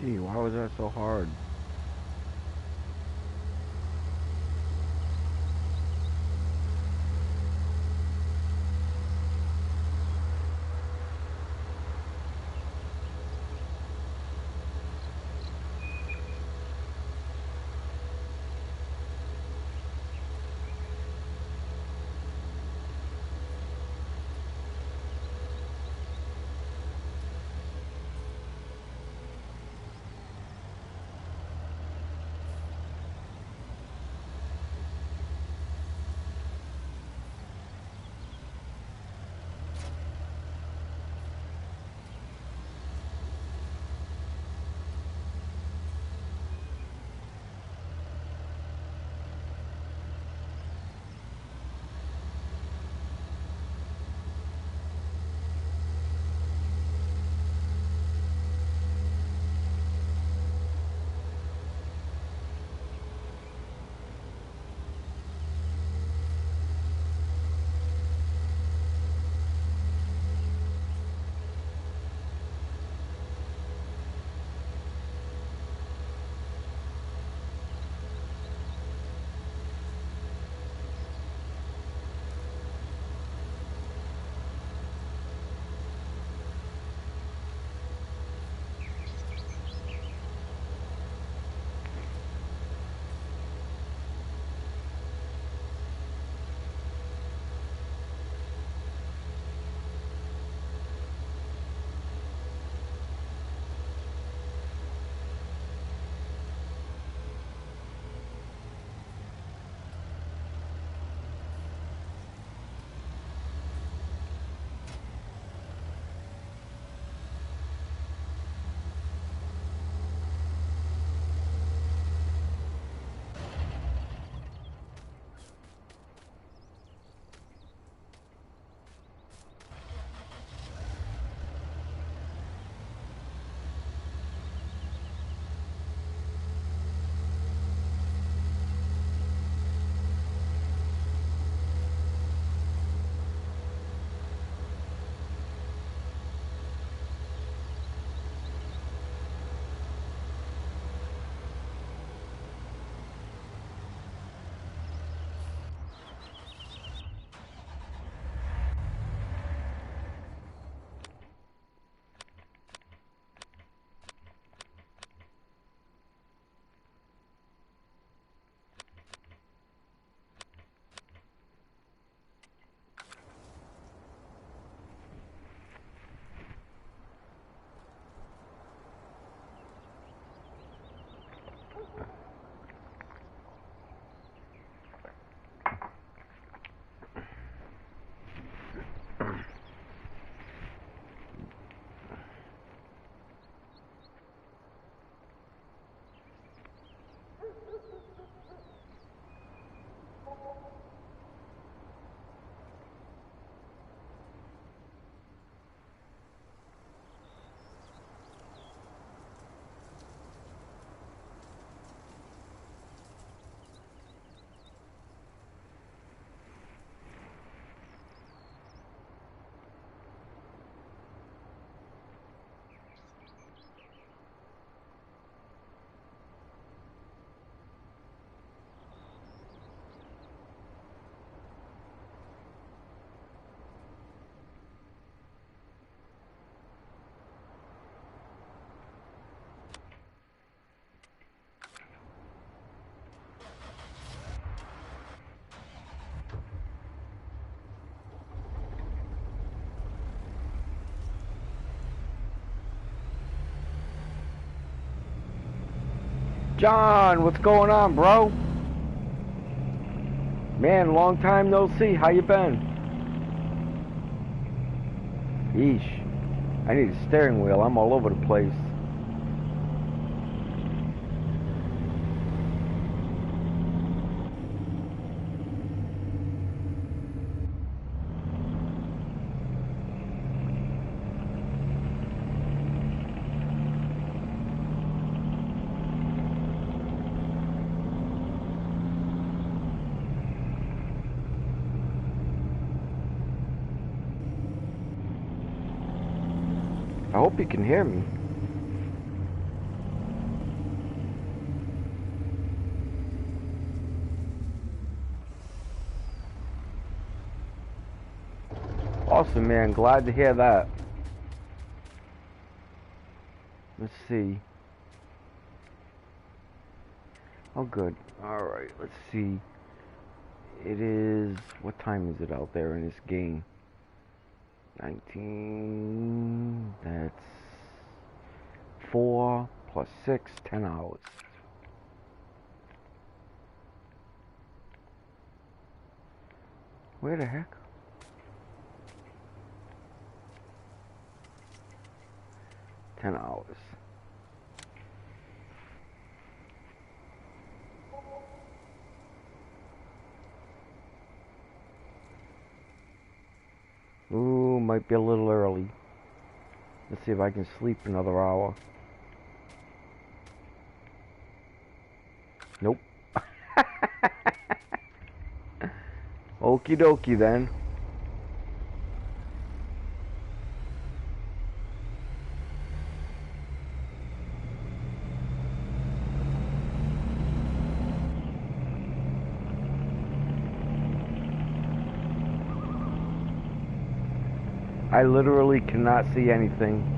Gee, why was that so hard? John, what's going on, bro? Man, long time no see. How you been? Yeesh. I need a steering wheel. I'm all over the place. I hope you can hear me. awesome, man. Glad to hear that. Let's see. Oh, good. Alright, let's see. It is... What time is it out there in this game? 19... That's... 4 plus 6, 10 hours. Where the heck? $10. Ooh, might be a little early. Let's see if I can sleep another hour. Nope. Okie dokie then. I literally cannot see anything.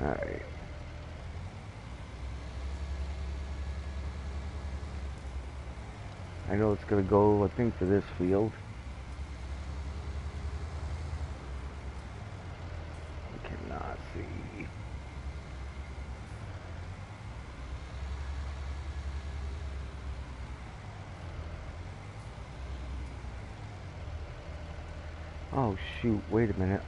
Alright. I know it's gonna go, I think, to this field. I cannot see. Oh shoot, wait a minute.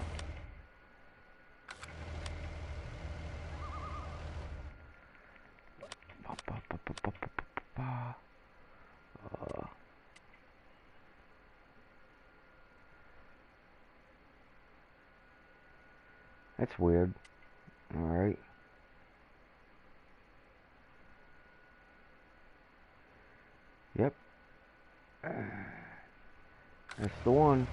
That's weird. Alright. Yep. That's the one.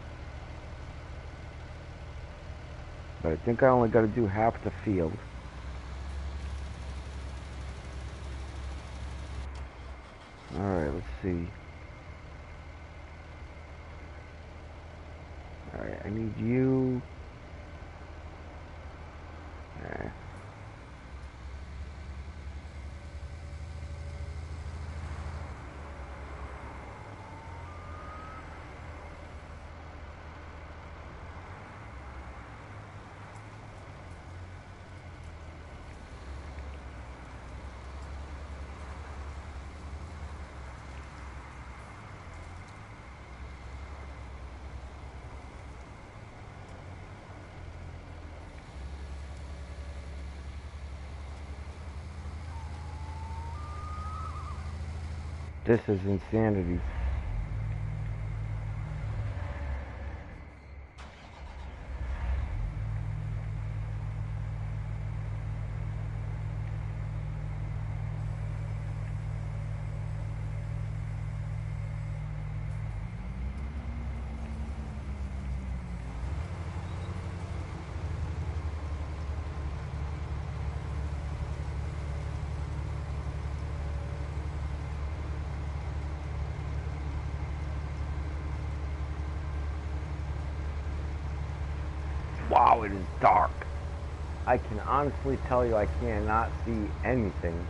But I think I only got to do half the field. Alright, let's see. Alright, I need you. This is insanity. Wow, it is dark. I can honestly tell you I cannot see anything.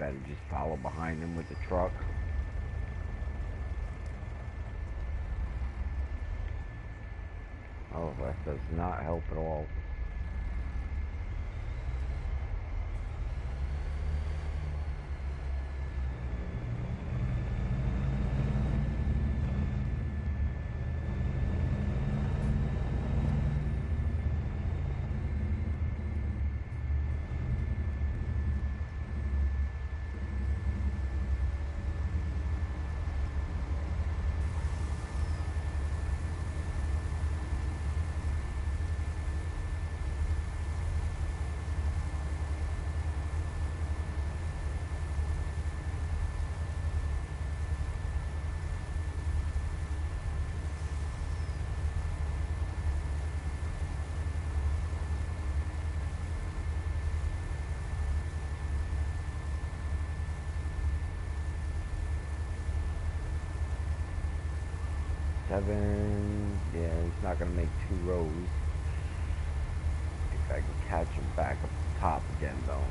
better just follow behind him with the truck. Oh, that does not help at all. Seven, yeah, he's not gonna make 2 rows. If I can catch him back up the top again, though.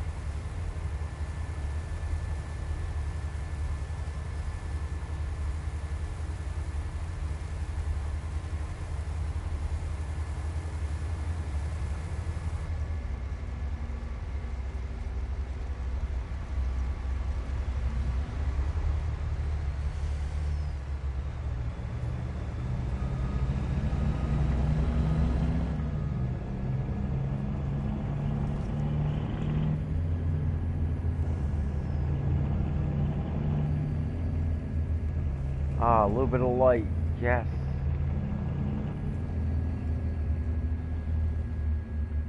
Ah, a little bit of light, yes.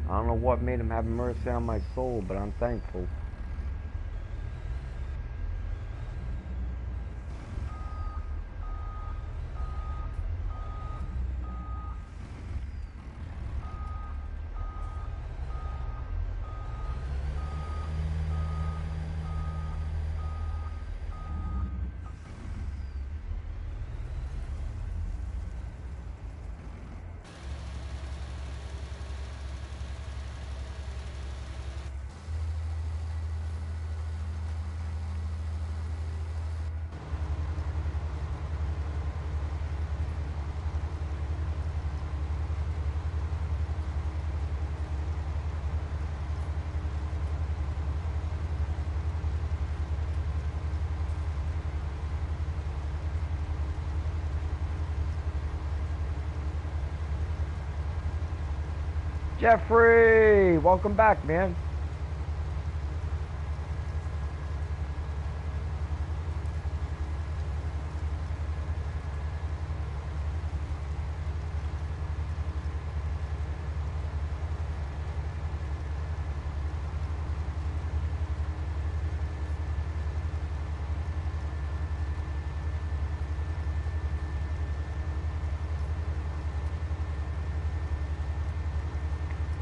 I don't know what made him have mercy on my soul, but I'm thankful. Jeffrey, welcome back, man.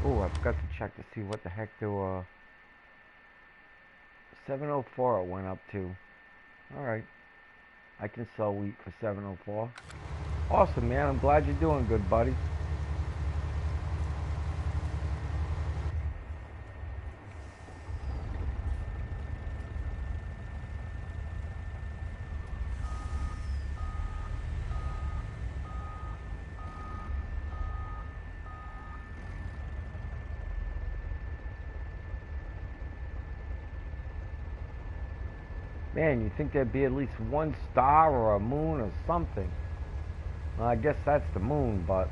Oh, I forgot to check to see what the heck the 704 it went up to. Alright. I can sell wheat for 704. Awesome, man. I'm glad you're doing good, buddy. Man, you think there'd be at least one star or a moon or something. Well, I guess that's the moon, but...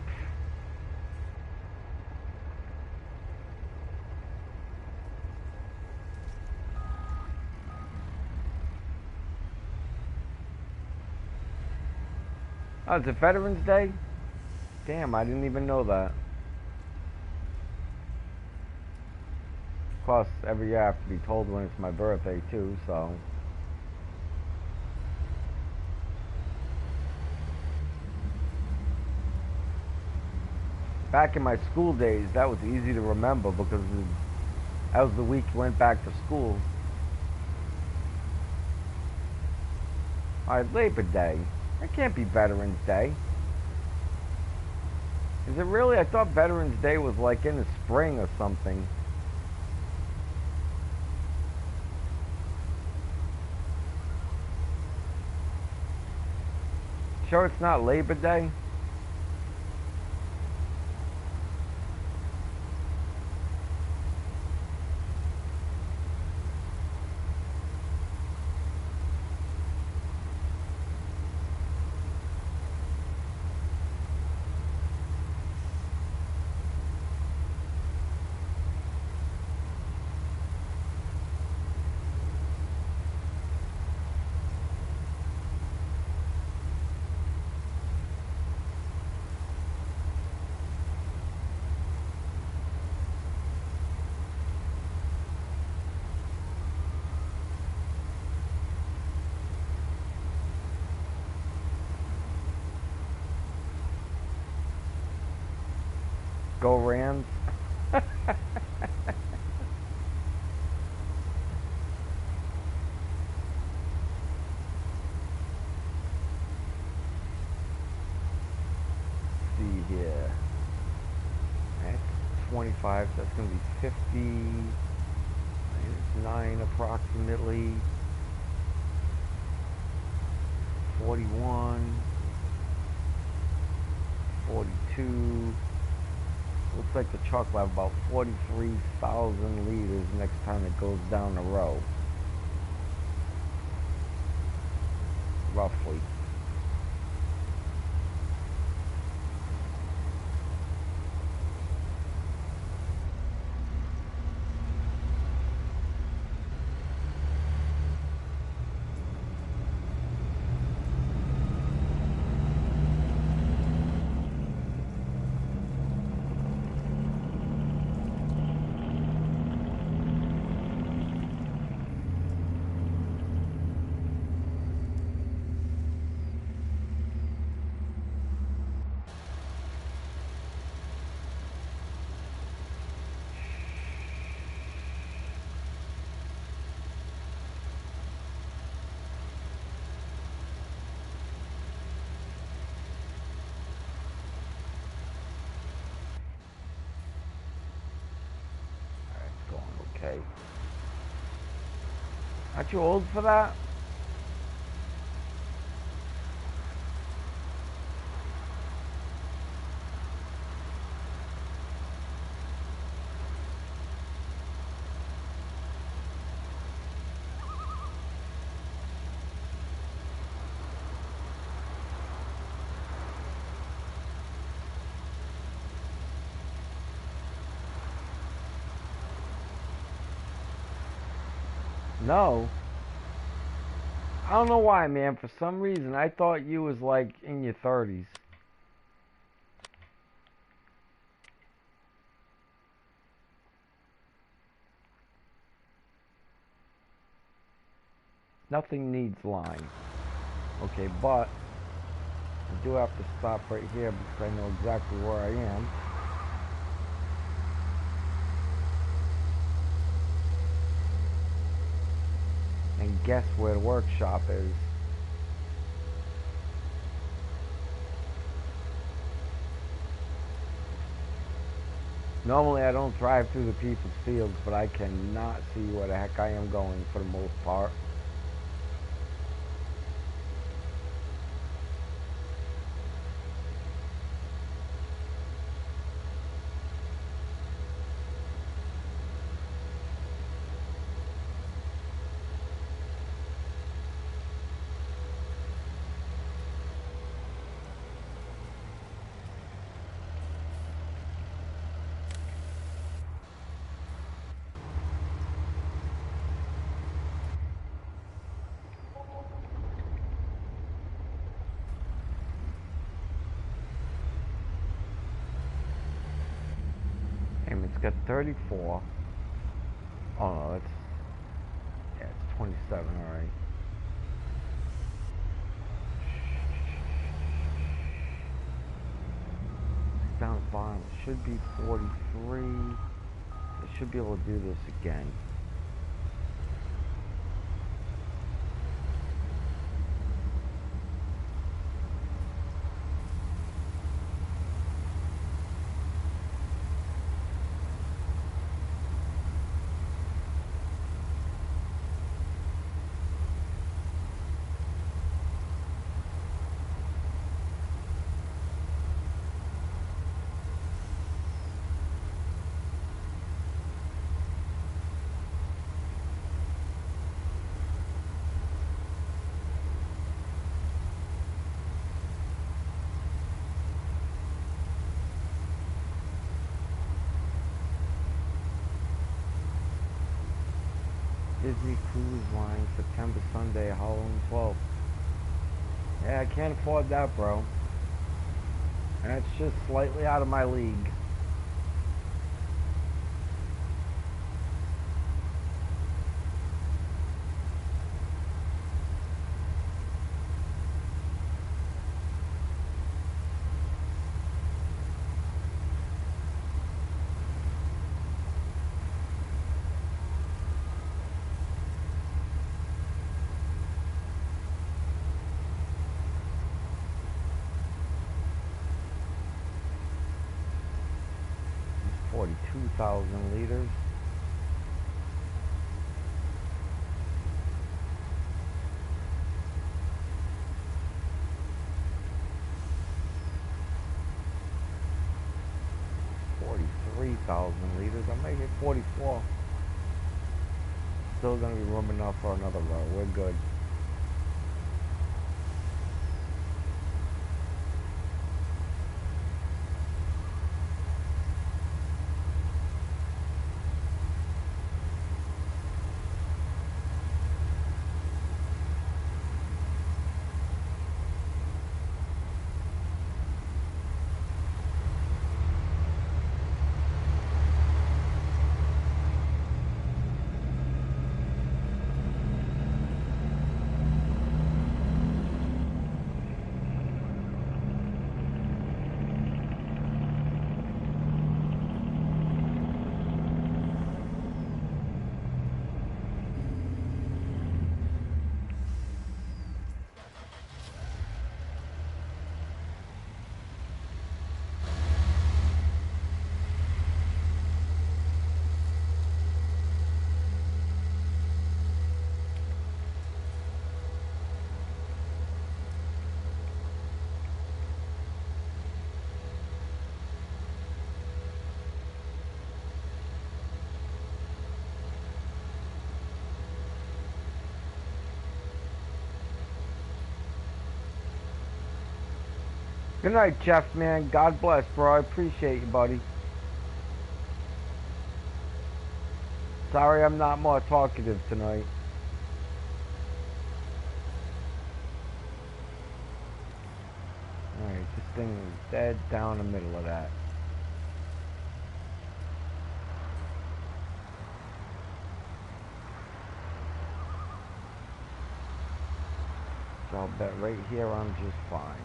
Oh, it's a Veterans Day? Damn, I didn't even know that. Of course, every year I have to be told when it's my birthday, too, so... Back in my school days, that was easy to remember because that was the week you went back to school. Alright, Labor Day. That can't be Veterans Day. Is it really? I thought Veterans Day was like in the spring or something. Sure it's not Labor Day? Go Rams. See here. That's 25, so that's going to be 50. Minus 9 approximately. 41. 42. Looks like the truck will have about 43,000 liters next time it goes down the road. Roughly. Okay. Aren't you old for that? No. I don't know why, man. For some reason, I thought you was like in your 30s. Nothing needs line. Okay, but I do have to stop right here because I know exactly where I am. And guess where the workshop is. Normally I don't drive through the people's fields, but I cannot see where the heck I am going for the most part. It's got 34. Oh no, it's 27, alright. Down at the bottom, it should be 43. I should be able to do this again. Disney Cruise Line, September Sunday, Halloween 12th. Yeah, I can't afford that, bro. And it's just slightly out of my league. It's 42,000 liters. $43,000 I'm making 44. Still gonna be room enough for another row. We're good. Good night, Jeff, man. God bless, bro. I appreciate you, buddy. Sorry I'm not more talkative tonight. Alright, this thing is dead down the middle of that. So I'll bet right here I'm just fine.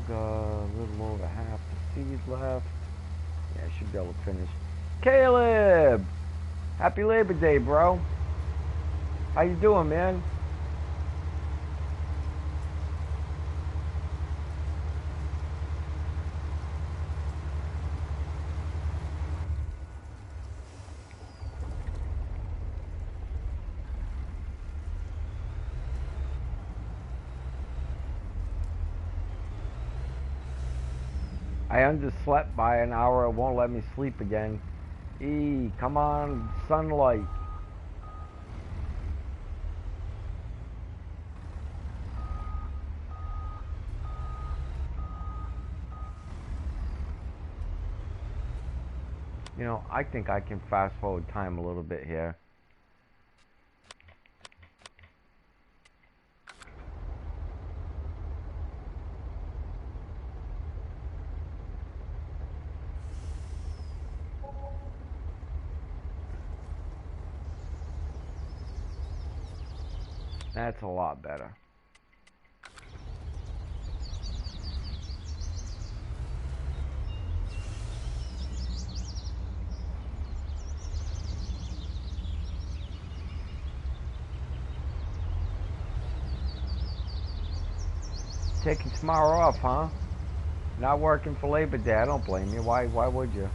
Got a little over half the seed left. Yeah, I should be able to finish. Caleb! Happy Labor Day, bro. How you doing, man? I underslept by an hour. It won't let me sleep again. Come on, sunlight. You know, I think I can fast forward time a little bit here. That's a lot better. Taking tomorrow off, huh? Not working for Labor Day. I don't blame you. Why would you?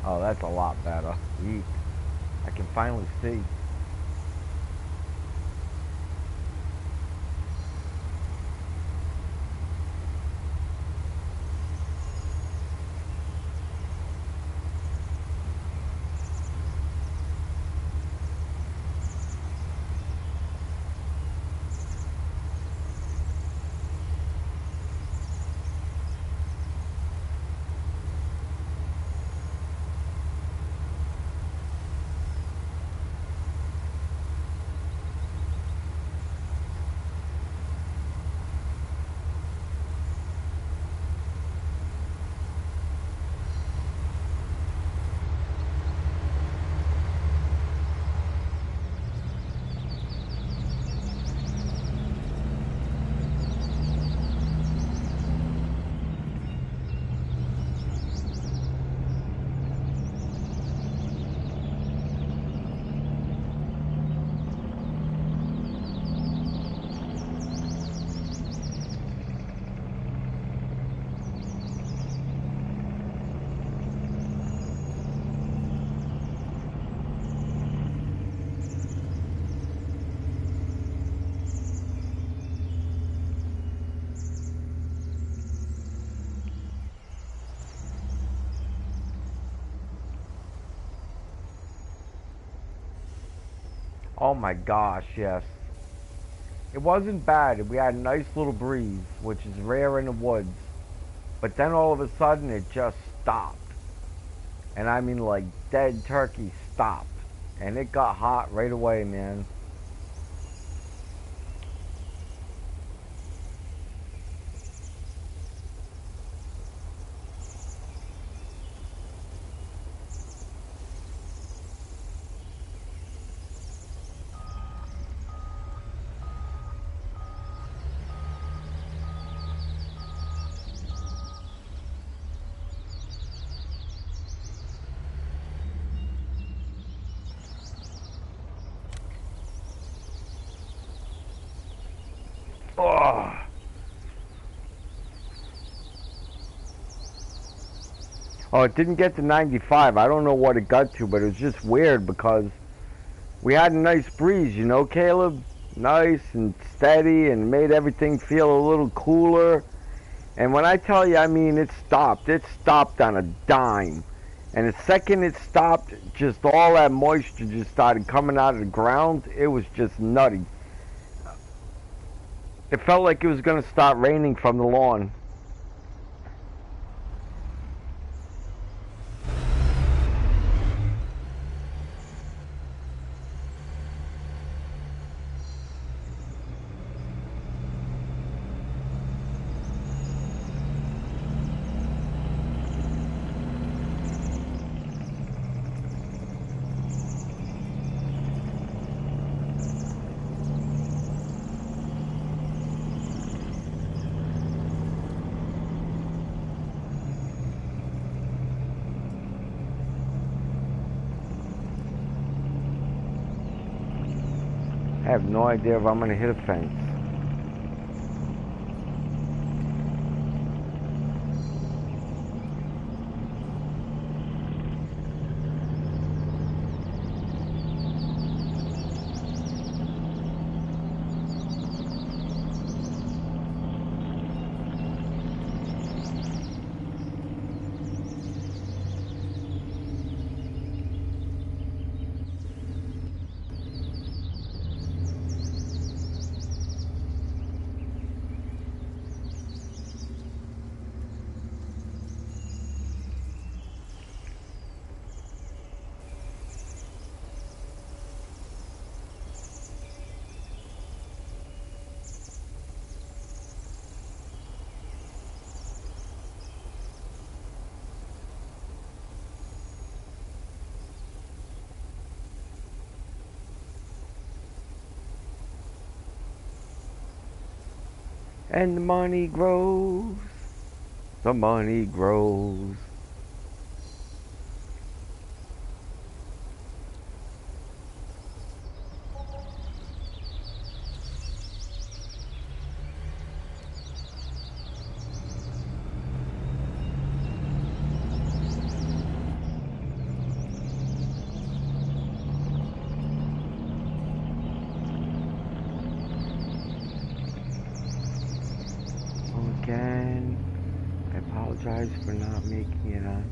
Oh, that's a lot better. Yeet. I can finally see. Oh my gosh, yes. It wasn't bad. We had a nice little breeze, which is rare in the woods. But then all of a sudden it just stopped. And I mean like dead turkey stopped. And it got hot right away, man. Ugh. Oh, it didn't get to 95. I don't know what it got to, but it was just weird because we had a nice breeze, you know, Caleb? Nice and steady and made everything feel a little cooler. And when I tell you, I mean, it stopped. It stopped on a dime. And the second it stopped, just all that moisture just started coming out of the ground. It was just nutty. It felt like it was going to start raining from the lawn. I have no idea if I'm going to hit a fence. And the money grows. The money grows. apologize for not making it on.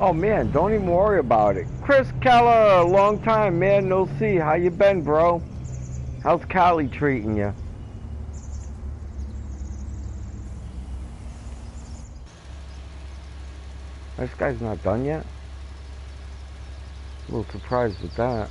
Oh man, don't even worry about it. Chris Keller, long time man, no see. How you been, bro? How's Cali treating you? This guy's not done yet? A little surprised with that.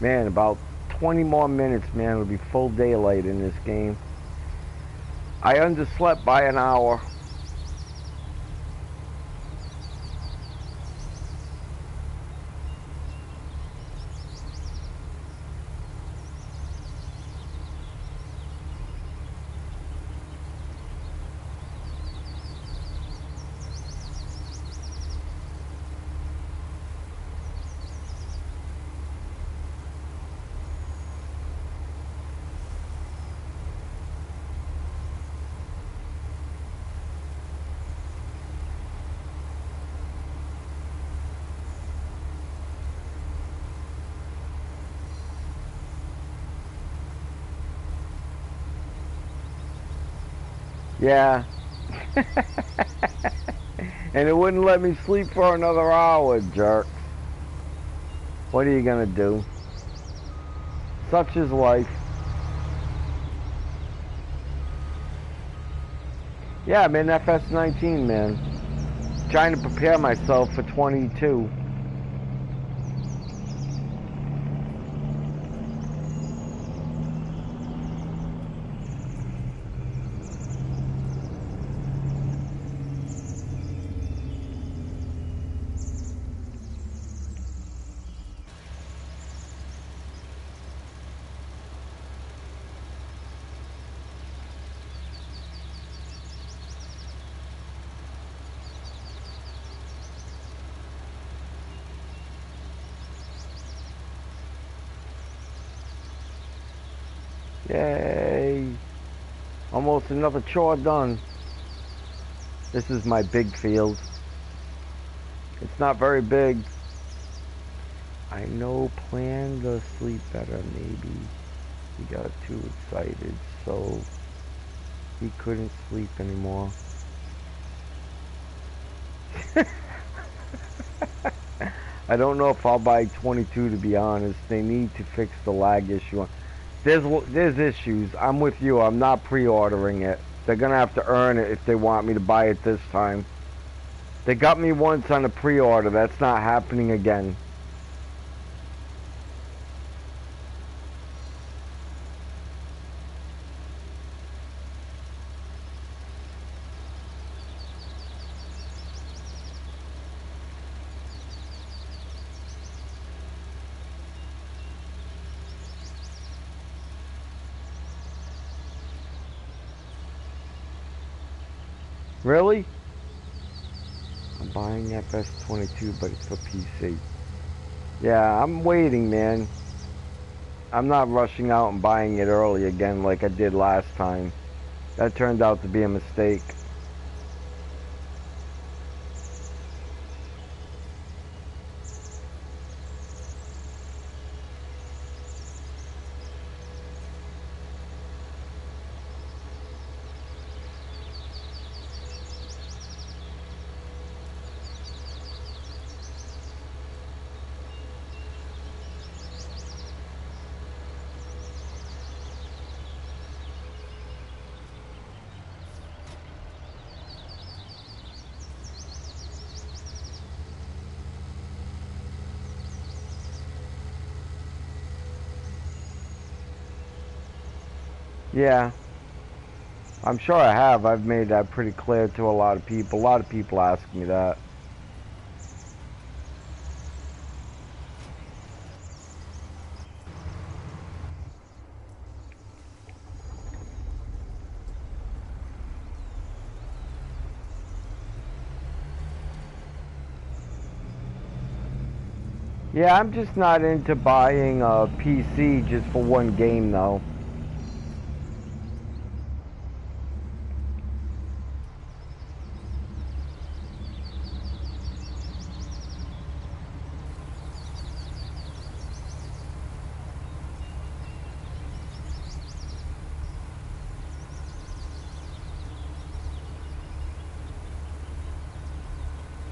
Man, about 20 more minutes, man. It'll be full daylight in this game. I underslept by an hour. Yeah. And it wouldn't let me sleep for another hour, jerks. What are you gonna do? Such is life. Yeah, I'm in FS19, man. Trying to prepare myself for 22. Yay! Almost another chore done. This is my big field. It's not very big. I know, plan to sleep better. Maybe he got too excited, so he couldn't sleep anymore. I don't know if I'll buy 22, to be honest. They need to fix the lag issue. There's issues. I'm with you. I'm not pre-ordering it. They're gonna have to earn it if they want me to buy it this time. They got me once on a pre-order. That's not happening again. Really? I'm buying FS22, but it's for PC. Yeah, I'm waiting, man. I'm not rushing out and buying it early again like I did last time. That turned out to be a mistake. Yeah, I'm sure I have. I've made that pretty clear to a lot of people. A lot of people ask me that. Yeah, I'm just not into buying a PC just for one game though.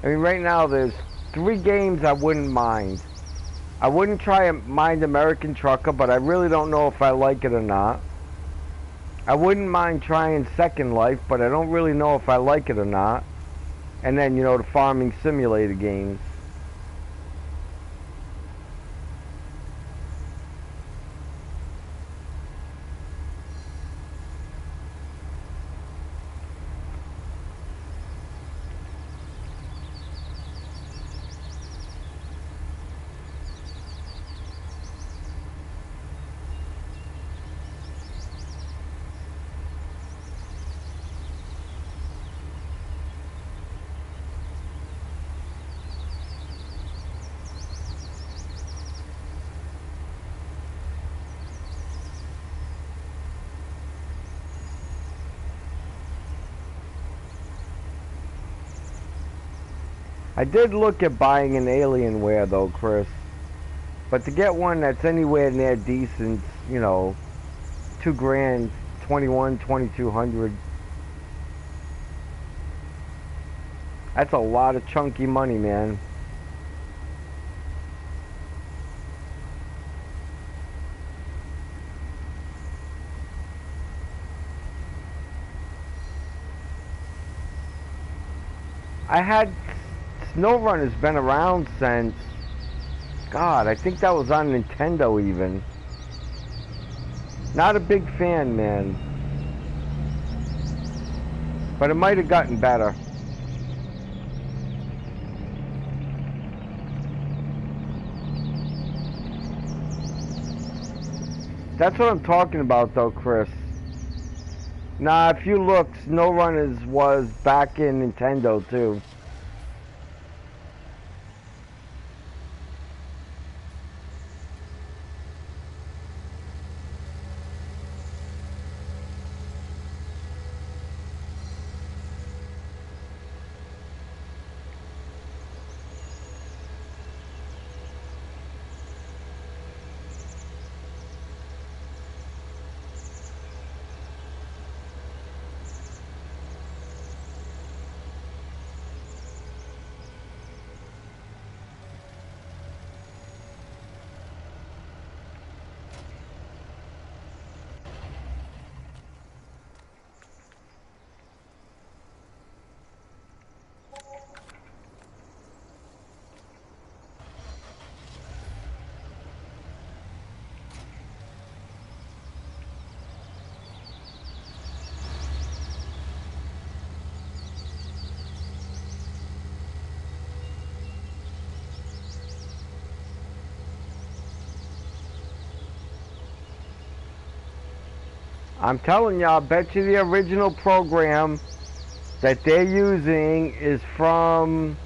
I mean, right now there's 3 games I wouldn't mind. I wouldn't try and mind American Trucker, but I really don't know if I like it or not. I wouldn't mind trying Second Life, but I don't really know if I like it or not. And then, you know, the farming simulator games. I did look at buying an Alienware though, Chris. But to get one that's anywhere near decent, you know, 2 grand, 21, 2200. That's a lot of chunky money, man. I had SnowRunner's been around since, God, I think that was on Nintendo even. Not a big fan, man. But it might have gotten better. That's what I'm talking about though, Chris. Nah, if you look, SnowRunners was back in Nintendo too. I'm telling you, I bet you the original program that they're using is from,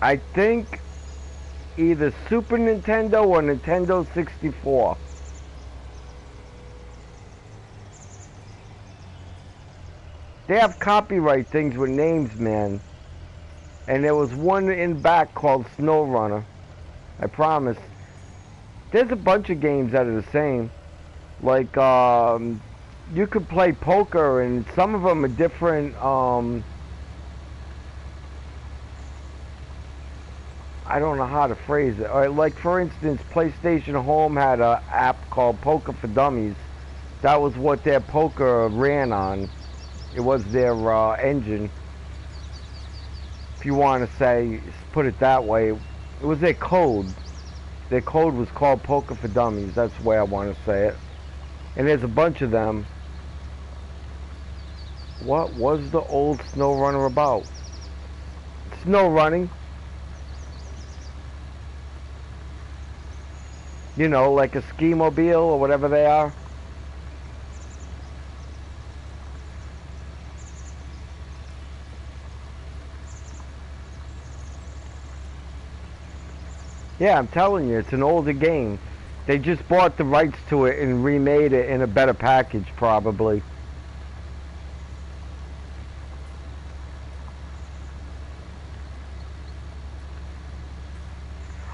I think, either Super Nintendo or Nintendo 64. They have copyright things with names, man. And there was one in back called SnowRunner. I promise. There's a bunch of games that are the same. Like, you could play poker, and some of them are different, I don't know how to phrase it. Like, for instance, PlayStation Home had an app called Poker for Dummies. That was what their poker ran on. It was their engine. If you want to say, put it that way. It was their code. Their code was called Poker for Dummies. That's the way I want to say it. And there's a bunch of them. What was the old SnowRunner about? Snow running. You know, like a ski mobile or whatever they are. Yeah, I'm telling you, it's an older game. They just bought the rights to it and remade it in a better package, probably.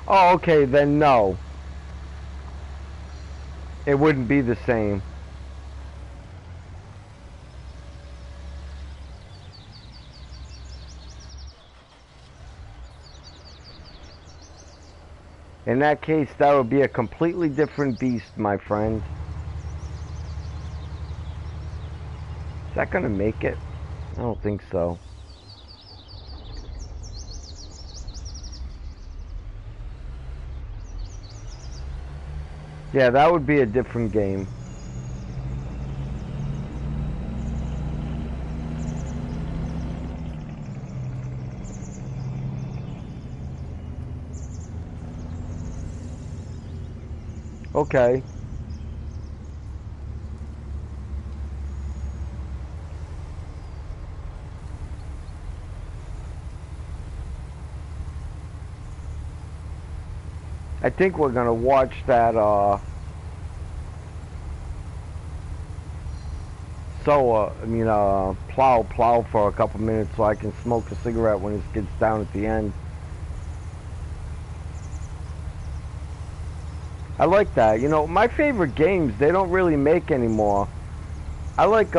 Oh, okay, then no. It wouldn't be the same. In that case, that would be a completely different beast, my friend. Is that gonna make it? I don't think so. Yeah, that would be a different game. Okay. I think we're gonna watch that, plow for a couple minutes so I can smoke a cigarette when it gets down at the end. I like that. You know, my favorite games, they don't really make anymore. I like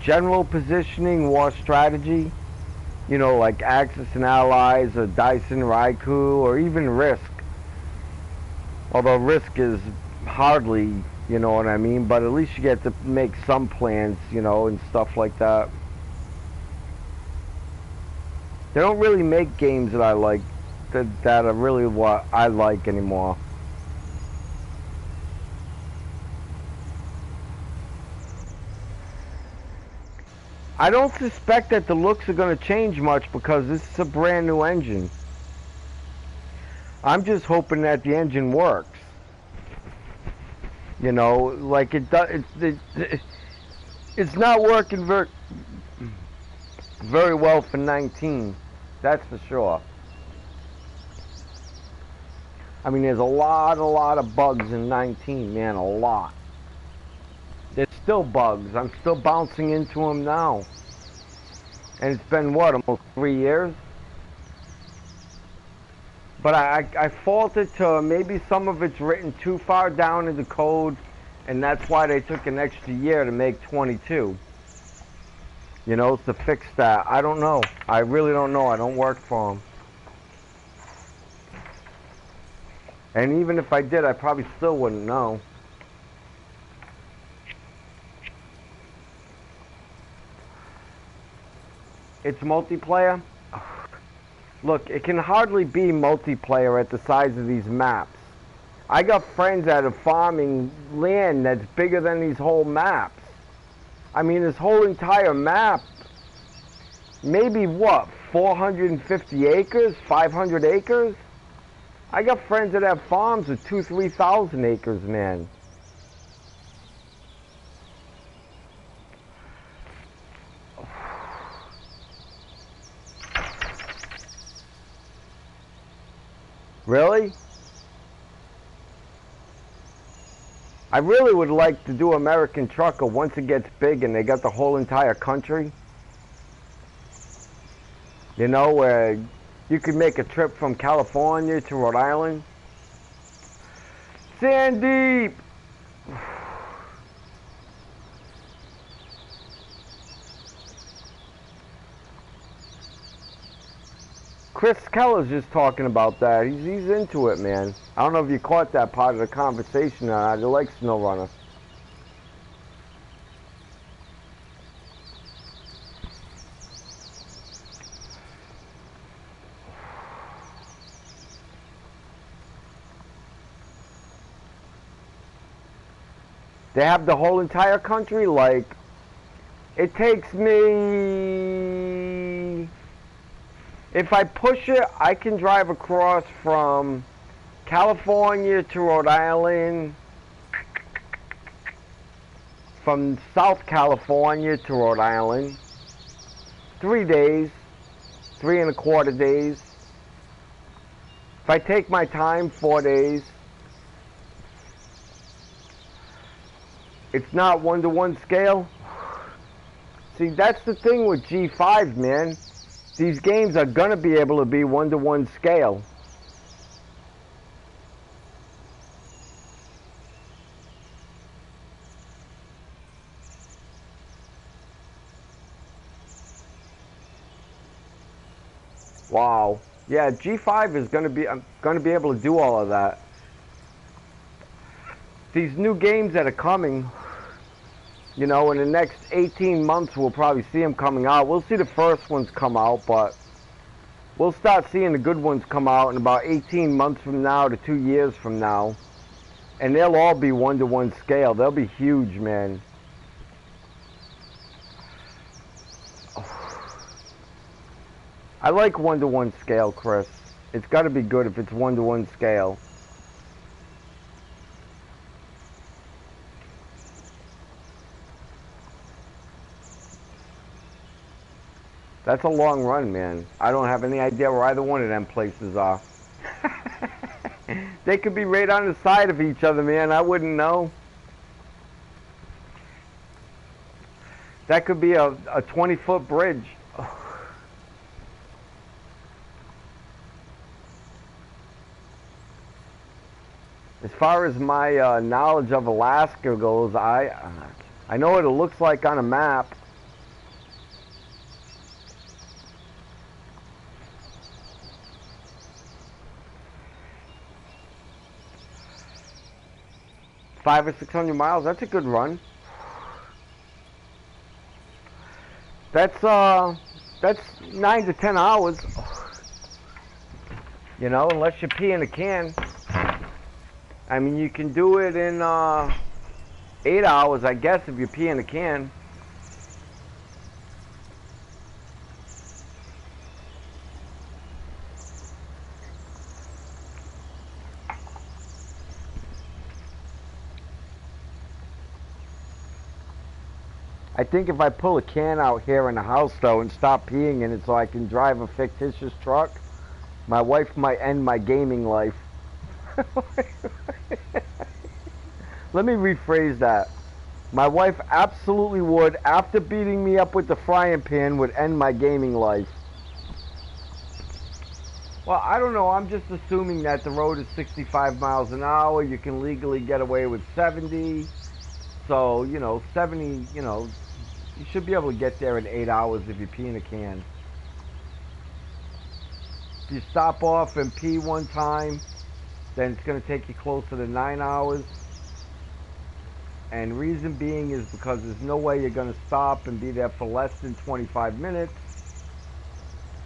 general positioning, war strategy. You know, like Axis and Allies or Dyson Raikou or even Risk. Although Risk is hardly, you know what I mean, but at least you get to make some plans, you know, and stuff like that. They don't really make games that I like, that are really what I like anymore. I don't suspect that the looks are going to change much because this is a brand new engine. I'm just hoping that the engine works. You know, like it does. It's not working very well for 19. That's for sure. I mean, there's a lot of bugs in 19, man, a lot. There's still bugs. I'm still bouncing into them now. And it's been, what, almost 3 years? But I fault it to maybe some of it's written too far down in the code, and that's why they took an extra year to make 22. You know, to fix that. I don't know. I really don't know. I don't work for them. And even if I did, I probably still wouldn't know. It's multiplayer? Look, it can hardly be multiplayer at the size of these maps. I got friends that are farming land that's bigger than these whole maps. I mean, this whole entire map, maybe what, 450 acres, 500 acres? I got friends that have farms with 3,000 acres, man. Really? I really would like to do American Trucker once it gets big and they got the whole entire country. You know, where you could make a trip from California to Rhode Island. Sandeep! Chris Keller's just talking about that. He's into it, man. I don't know if you caught that part of the conversation or not. He likes SnowRunner. They have the whole entire country, like, it takes me, if I push it, I can drive across from California to Rhode Island, from South California to Rhode Island, 3 days, 3 1/4 days. If I take my time, 4 days, it's not 1-to-1 scale. See, that's the thing with G5, man. These games are gonna be able to be 1-to-1 scale. Wow. Yeah, G5 is gonna be able to do all of that. These new games that are coming, you know, in the next 18 months, we'll probably see them coming out. We'll see the first ones come out, but we'll start seeing the good ones come out in about 18 months from now to 2 years from now. And they'll all be 1-to-1 scale. They'll be huge, man. I like 1-to-1 scale, Chris. It's got to be good if it's 1-to-1 scale. That's a long run, man. I don't have any idea where either one of them places are. They could be right on the side of each other, man. I wouldn't know. That could be a 20-foot bridge. As far as my knowledge of Alaska goes, I know what it looks like on a map. Five or 600 miles. That's a good run. That's 9 to 10 hours. You know, unless you pee in a can. I mean, you can do it in 8 hours, I guess, if you pee in a can. I think if I pull a can out here in the house, though, and stop peeing in it so I can drive a fictitious truck, my wife might end my gaming life. Let me rephrase that. My wife absolutely would, after beating me up with the frying pan, would end my gaming life. Well, I don't know. I'm just assuming that the road is 65 miles an hour. You can legally get away with 70. So, you know, 70, you know, you should be able to get there in 8 hours if you pee in a can. If you stop off and pee one time, then it's going to take you closer to 9 hours. And reason being is because there's no way you're going to stop and be there for less than 25 minutes.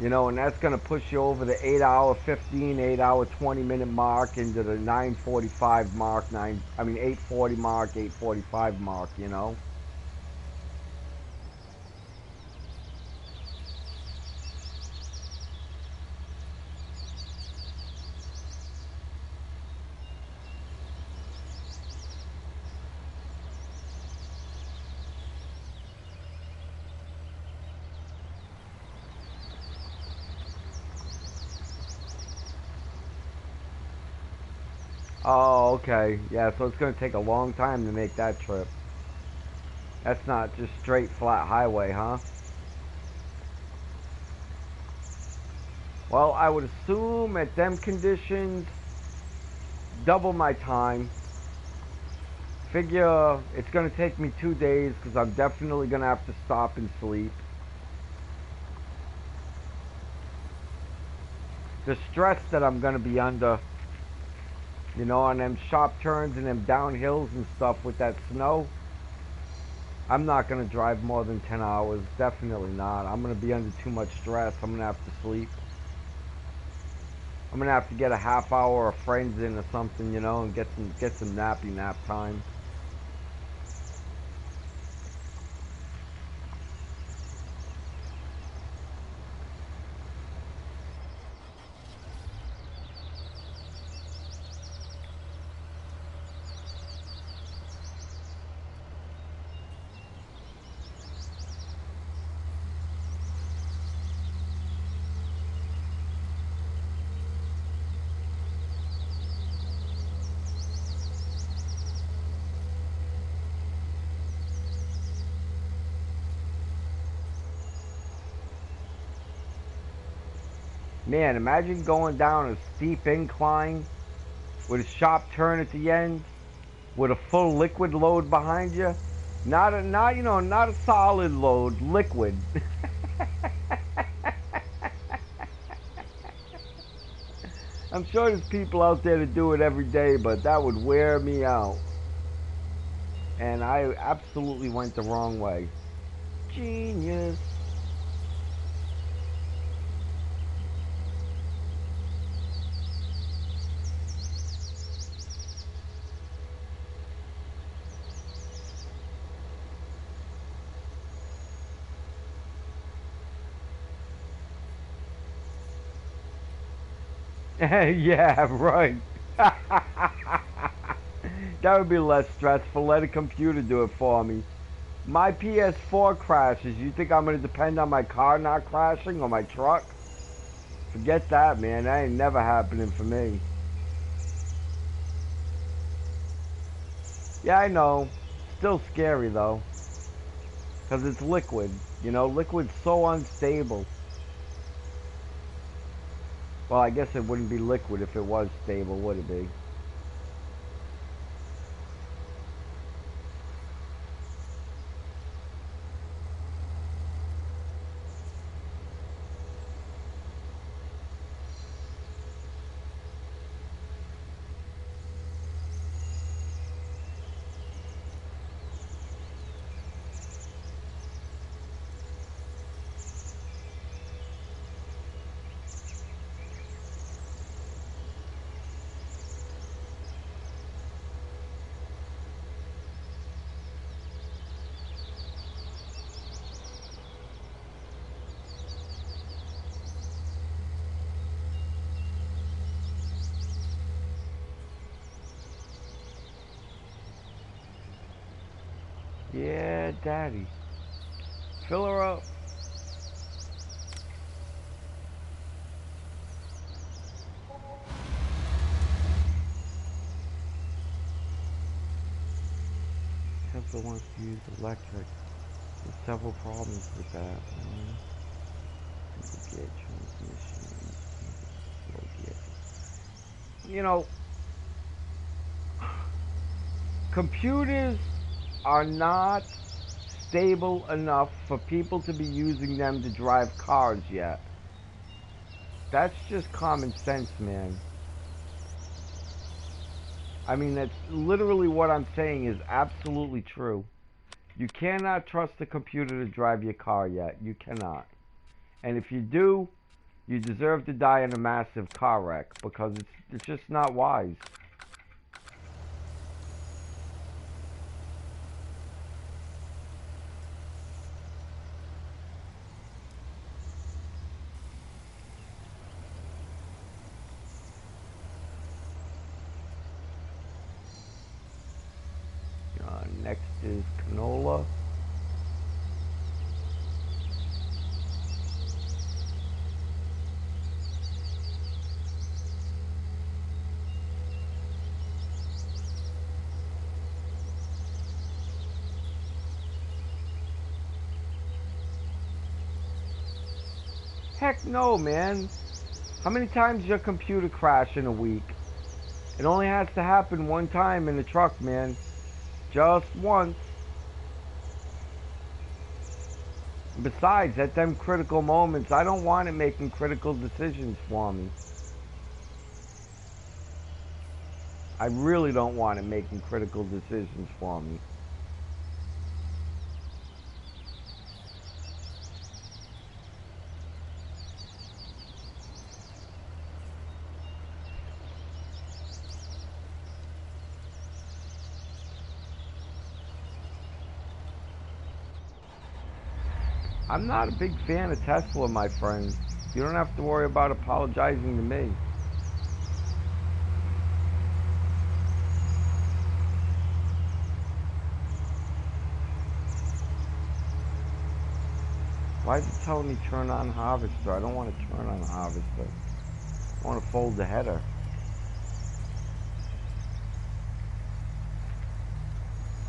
You know, and that's going to push you over the 8 hour 15, 8 hour 20 minute mark into the 9:45 mark, 8:40 mark, 8:45 mark, you know. Oh, okay. Yeah, so it's going to take a long time to make that trip. That's not just straight flat highway, huh? Well, I would assume at them conditions, double my time. Figure it's going to take me 2 days because I'm definitely going to have to stop and sleep. The stress that I'm going to be under, you know, on them sharp turns and them downhills and stuff with that snow, I'm not going to drive more than 10 hours. Definitely not. I'm going to be under too much stress. I'm going to have to sleep. I'm going to have to get a half hour of friends in or something, you know, and get some nap time. Man, imagine going down a steep incline with a sharp turn at the end, with a full liquid load behind you. Not a solid load, liquid. I'm sure there's people out there that do it every day, but that would wear me out. And I absolutely went the wrong way. Genius. Yeah, right. That would be less stressful. Let a computer do it for me. My PS4 crashes. You think I'm going to depend on my car not crashing or my truck? Forget that, man. That ain't never happening for me. Yeah, I know. Still scary, though. Because it's liquid. You know, liquid's so unstable. Well, I guess it wouldn't be liquid if it was stable, would it be? Yeah, daddy. Fill her up. Tesla wants to use electric. There's several problems with that. Gear transmission. Slow gear. You know, computers are not stable enough for people to be using them to drive cars yet. That's just common sense, man. I mean, that's literally what I'm saying is absolutely true. You cannot trust a computer to drive your car yet. You cannot. And if you do, you deserve to die in a massive car wreck because it's just not wise. Next is canola. Heck no, man. How many times does your computer crash in a week? It only has to happen one time in the truck, man. Just once. Besides, at them critical moments, I don't want it making critical decisions for me. I really don't want it making critical decisions for me. I'm not a big fan of Tesla, my friend. You don't have to worry about apologizing to me. Why is it telling me turn on harvester? I don't want to turn on harvester. I want to fold the header.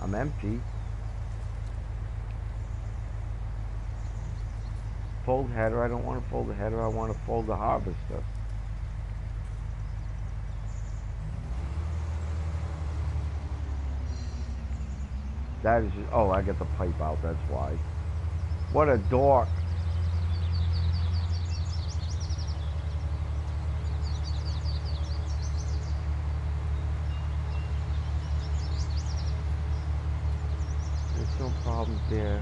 I'm empty. fold header. I don't want to fold the header. I want to fold the harvester. That is just, oh, I get the pipe out, that's why. What a dork. There's no problems there.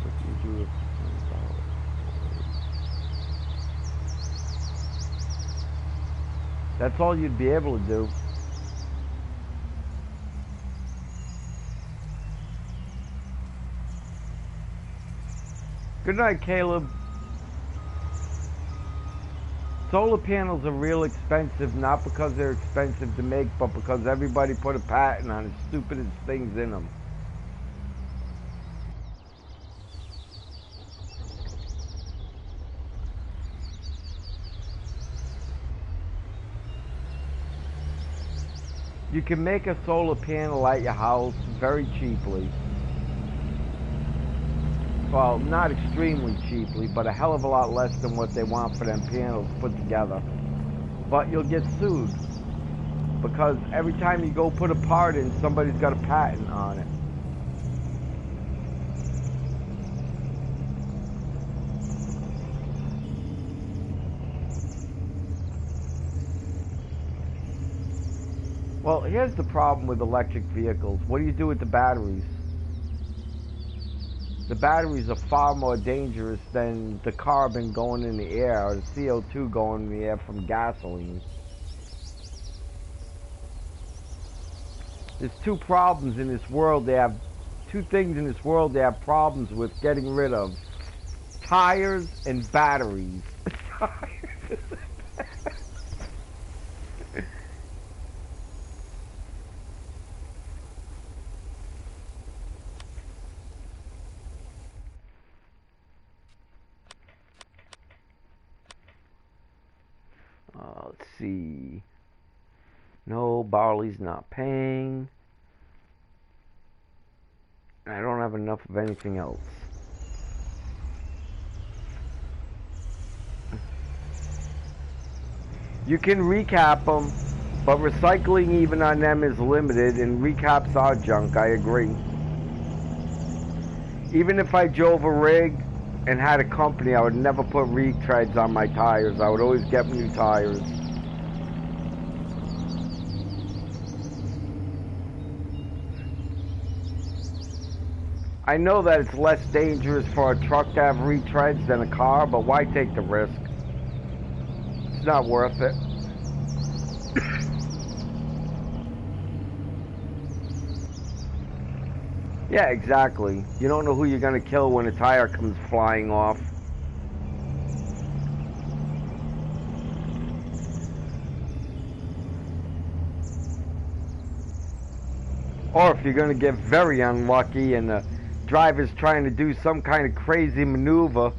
What do you do if it comes out? That's all you'd be able to do. Good night, Caleb. Solar panels are real expensive, not because they're expensive to make, but because everybody put a patent on the stupidest things in them. You can make a solar panel at your house very cheaply. Well, not extremely cheaply, but a hell of a lot less than what they want for them panels put together. But you'll get sued, because every time you go put a part in, somebody's got a patent on it. Well, here's the problem with electric vehicles. What do you do with the batteries? The batteries are far more dangerous than the carbon going in the air, or the CO2 going in the air from gasoline. There's two problems in this world. Two things in this world they have problems with getting rid of. Tires and batteries. Let's see. No, barley's not paying. I don't have enough of anything else. You can recap them, but recycling even on them is limited, and recaps are junk, I agree. Even if I drove a rig and had a company, I would never put retreads on my tires. I would always get new tires. I know that it's less dangerous for a truck to have retreads than a car, but why take the risk? It's not worth it. Yeah, exactly. You don't know who you're going to kill when a tire comes flying off. Or if you're going to get very unlucky and the driver's trying to do some kind of crazy maneuver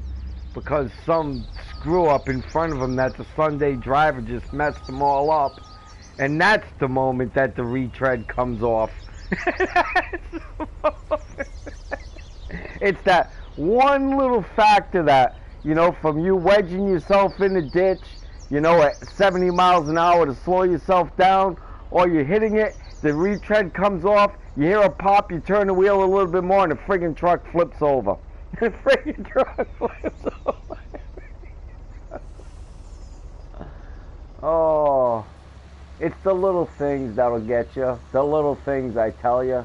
because some screw up in front of him that's a Sunday driver just messed them all up. And that's the moment that the retread comes off. It's that one little factor that, you know, from you wedging yourself in the ditch, you know, at 70 miles an hour to slow yourself down, or you're hitting it, the retread comes off, you hear a pop, you turn the wheel a little bit more, and the friggin' truck flips over. The friggin' truck flips over. Oh, it's the little things that'll get you. The little things, I tell you.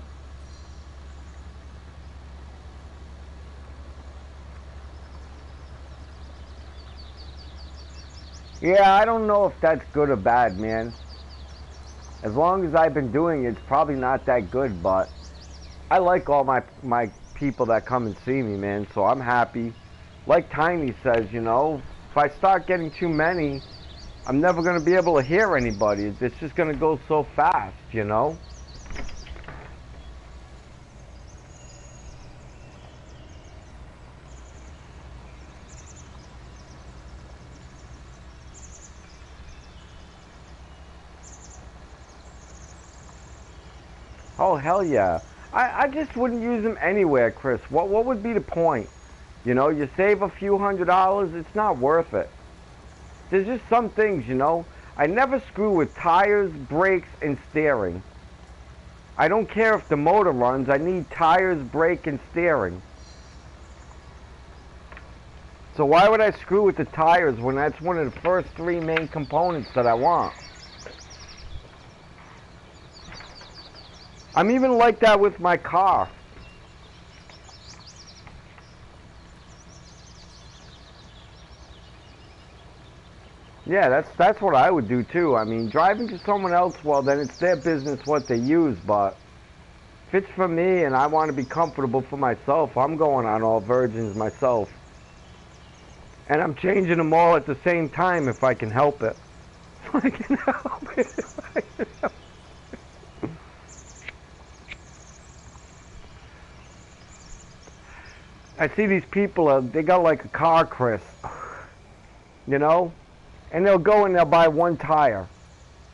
Yeah, I don't know if that's good or bad, man. As long as I've been doing it, it's probably not that good, but I like all my people that come and see me, man, so I'm happy. Like Tiny says, you know, if I start getting too many, I'm never going to be able to hear anybody. It's just going to go so fast, you know? Oh, hell yeah. I just wouldn't use them anywhere, Chris. What would be the point? You know, you save a few $100s, it's not worth it. There's just some things, you know. I never screw with tires, brakes, and steering. I don't care if the motor runs, I need tires, brake, and steering. So why would I screw with the tires when that's one of the first three main components that I want? I'm even like that with my car. Yeah, that's what I would do too. I mean, driving to someone else, well, then it's their business what they use, but if it's for me and I want to be comfortable for myself, I'm going on all virgins myself. And I'm changing them all at the same time if I can help it. If I can help it. If I can help it. I see these people, they got like a car, Chris. You know? And they'll go and they'll buy one tire.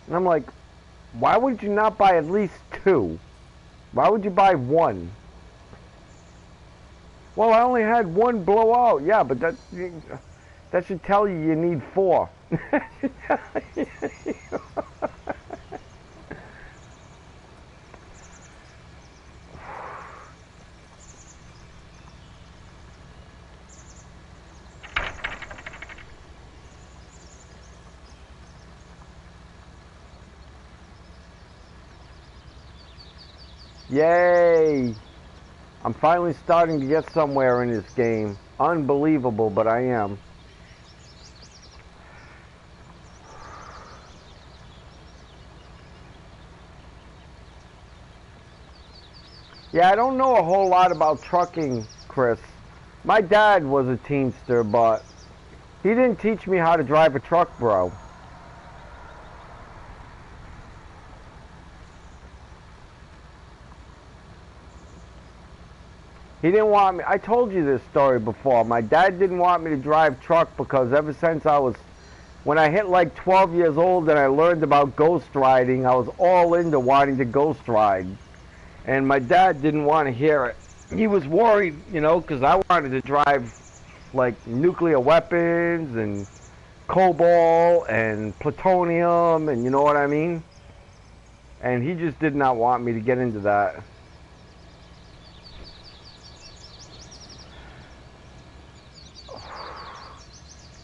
And I'm like, why would you not buy at least two? Why would you buy one? Well, I only had one blowout. Yeah, but that should tell you you need four. Yay! I'm finally starting to get somewhere in this game. Unbelievable, but I am. Yeah, I don't know a whole lot about trucking, Chris. My dad was a teamster, but he didn't teach me how to drive a truck, bro. He didn't want me. I told you this story before. My dad didn't want me to drive truck because ever since when I hit like 12 years old and I learned about ghost riding, I was all into wanting to ghost ride. And my dad didn't want to hear it. He was worried, you know, because I wanted to drive like nuclear weapons and cobalt and plutonium and you know what I mean? And he just did not want me to get into that.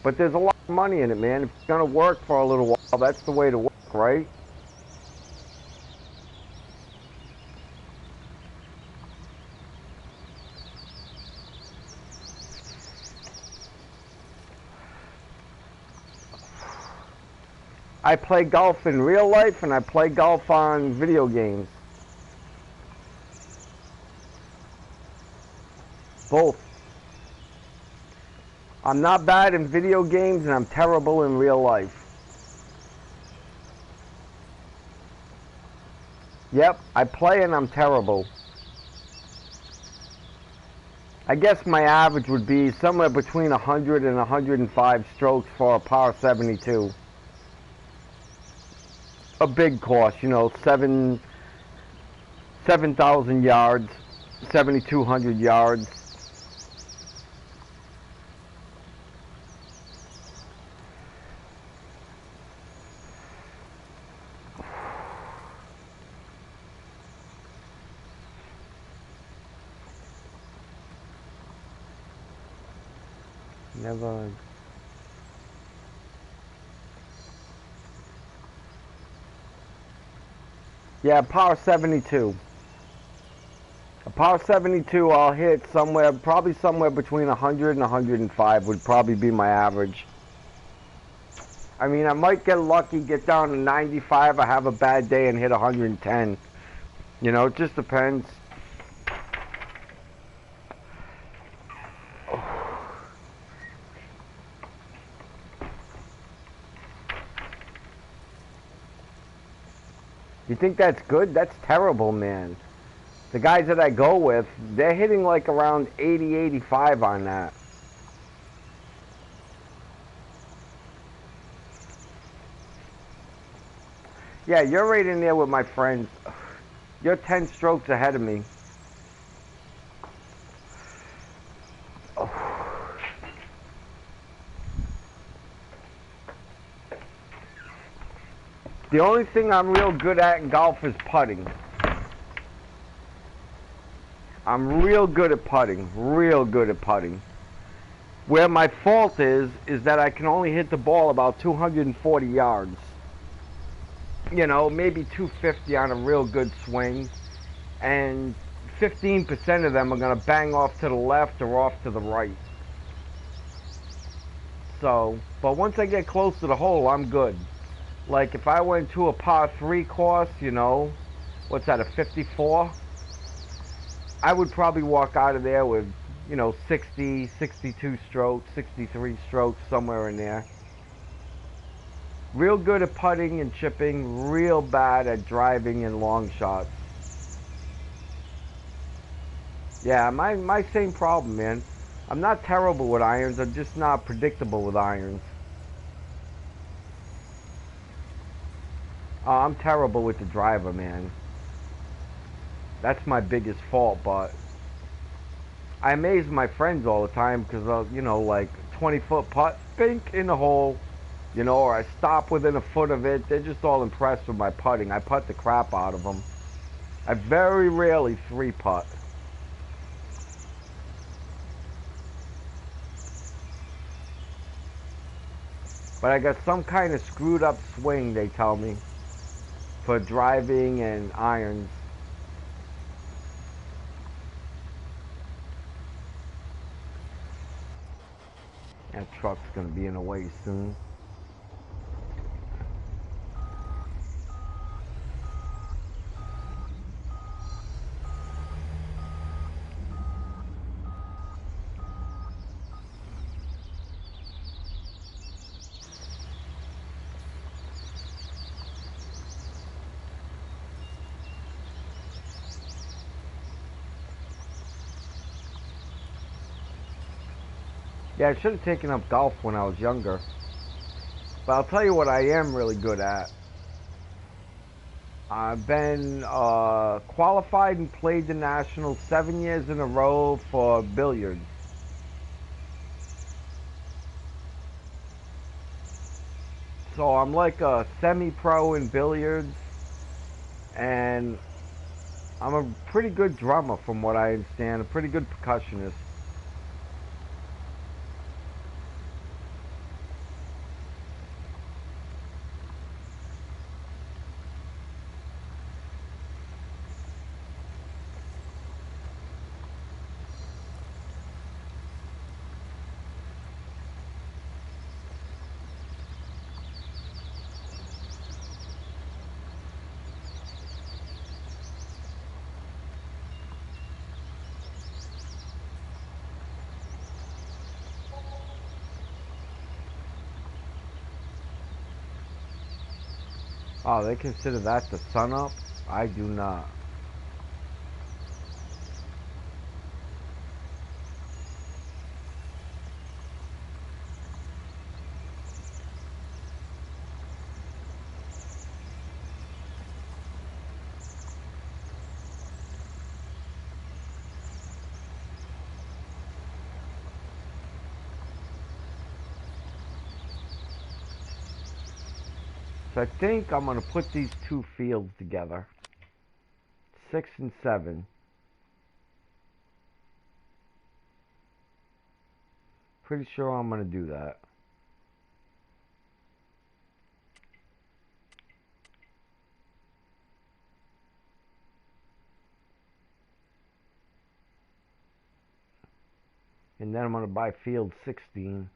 But there's a lot of money in it, man. If it's going to work for a little while, that's the way to work, right? I play golf in real life and I play golf on video games. Both. I'm not bad in video games and I'm terrible in real life. Yep, I play and I'm terrible. I guess my average would be somewhere between 100 and 105 strokes for a par 72. A big course, you know, 7,000 yards, 7,200 yards. Never. Yeah, par 72. A par 72 I'll hit somewhere, probably somewhere between 100 and 105 would probably be my average. I mean, I might get lucky, get down to 95, I have a bad day and hit 110. You know, it just depends. You think that's good? That's terrible, man. The guys that I go with, they're hitting like around 80, 85 on that. Yeah, you're right in there with my friends. You're 10 strokes ahead of me. Oh. The only thing I'm real good at in golf is putting. I'm real good at putting. Real good at putting. Where my fault is that I can only hit the ball about 240 yards. You know, maybe 250 on a real good swing. And 15% of them are going to bang off to the left or off to the right. So, but once I get close to the hole, I'm good. Like if I went to a par 3 course, you know, what's that, a 54? I would probably walk out of there with, you know, 60, 62 strokes, 63 strokes, somewhere in there. Real good at putting and chipping, real bad at driving and long shots. Yeah, my same problem, man. I'm not terrible with irons, I'm just not predictable with irons. I'm terrible with the driver, man. That's my biggest fault, but I amaze my friends all the time because, you know, like 20-foot putt, bink, in the hole, you know, or I stop within a foot of it. They're just all impressed with my putting. I putt the crap out of them. I very rarely 3-putt. But I got some kind of screwed up swing, they tell me, for driving and irons. That truck's gonna be in the way soon. Yeah, I should have taken up golf when I was younger. But I'll tell you what I am really good at. I've been qualified and played the Nationals 7 years in a row for billiards. So I'm like a semi-pro in billiards. And I'm a pretty good drummer from what I understand. A pretty good percussionist. Oh, they consider that the sun up? I do not. So I think I'm going to put these two fields together. 6 and 7. Pretty sure I'm going to do that. And then I'm going to buy field 16.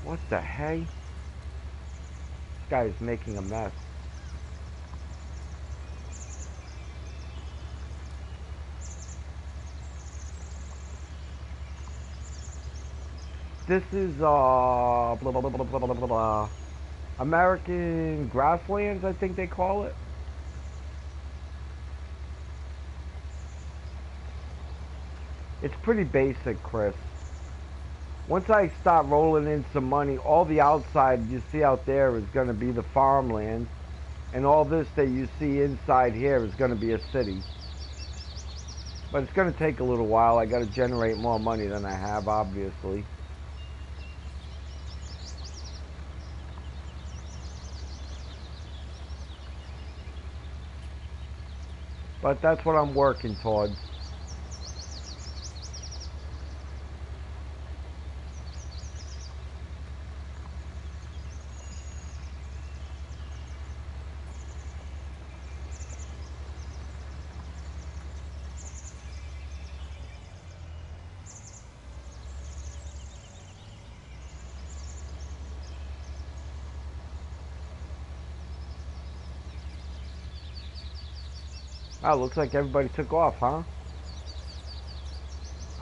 What the hey? This guy is making a mess. This is blah, blah, blah, blah, blah, blah, blah. American Grasslands, I think they call it. It's pretty basic, Chris. Once I start rolling in some money, all the outside you see out there is going to be the farmland. And all this that you see inside here is going to be a city. But it's going to take a little while. I got to generate more money than I have, obviously. But that's what I'm working towards. Oh, looks like everybody took off, huh?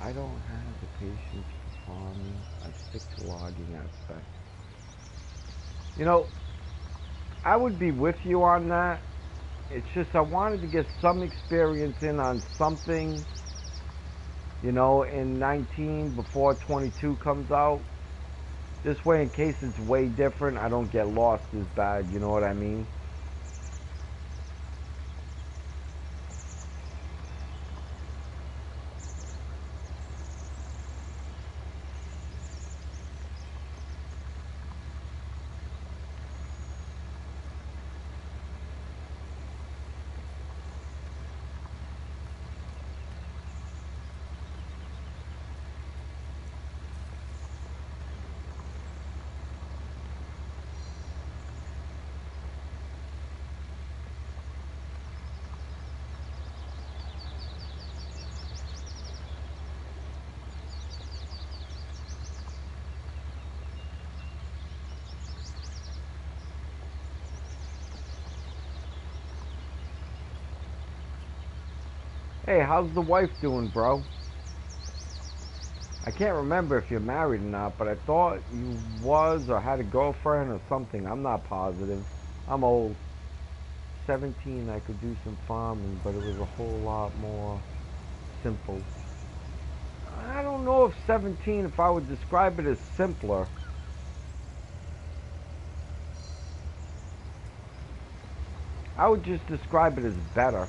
I don't have the patience for farming. I stick to logging aspect. You know, I would be with you on that. It's just I wanted to get some experience in on something, you know, in 19 before 22 comes out. This way, in case it's way different, I don't get lost as bad, you know what I mean? Hey, how's the wife doing, bro? I can't remember if you're married or not, but I thought you was or had a girlfriend or something. I'm not positive. I'm old. 17, I could do some farming, but it was a whole lot more simple. I don't know if 17, if I would describe it as simpler. I would just describe it as better.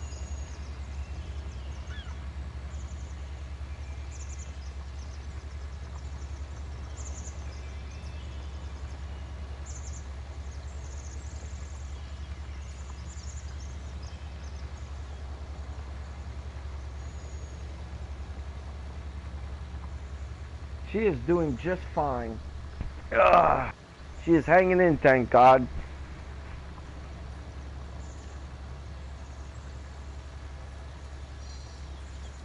She is doing just fine. Ugh. She is hanging in, thank God.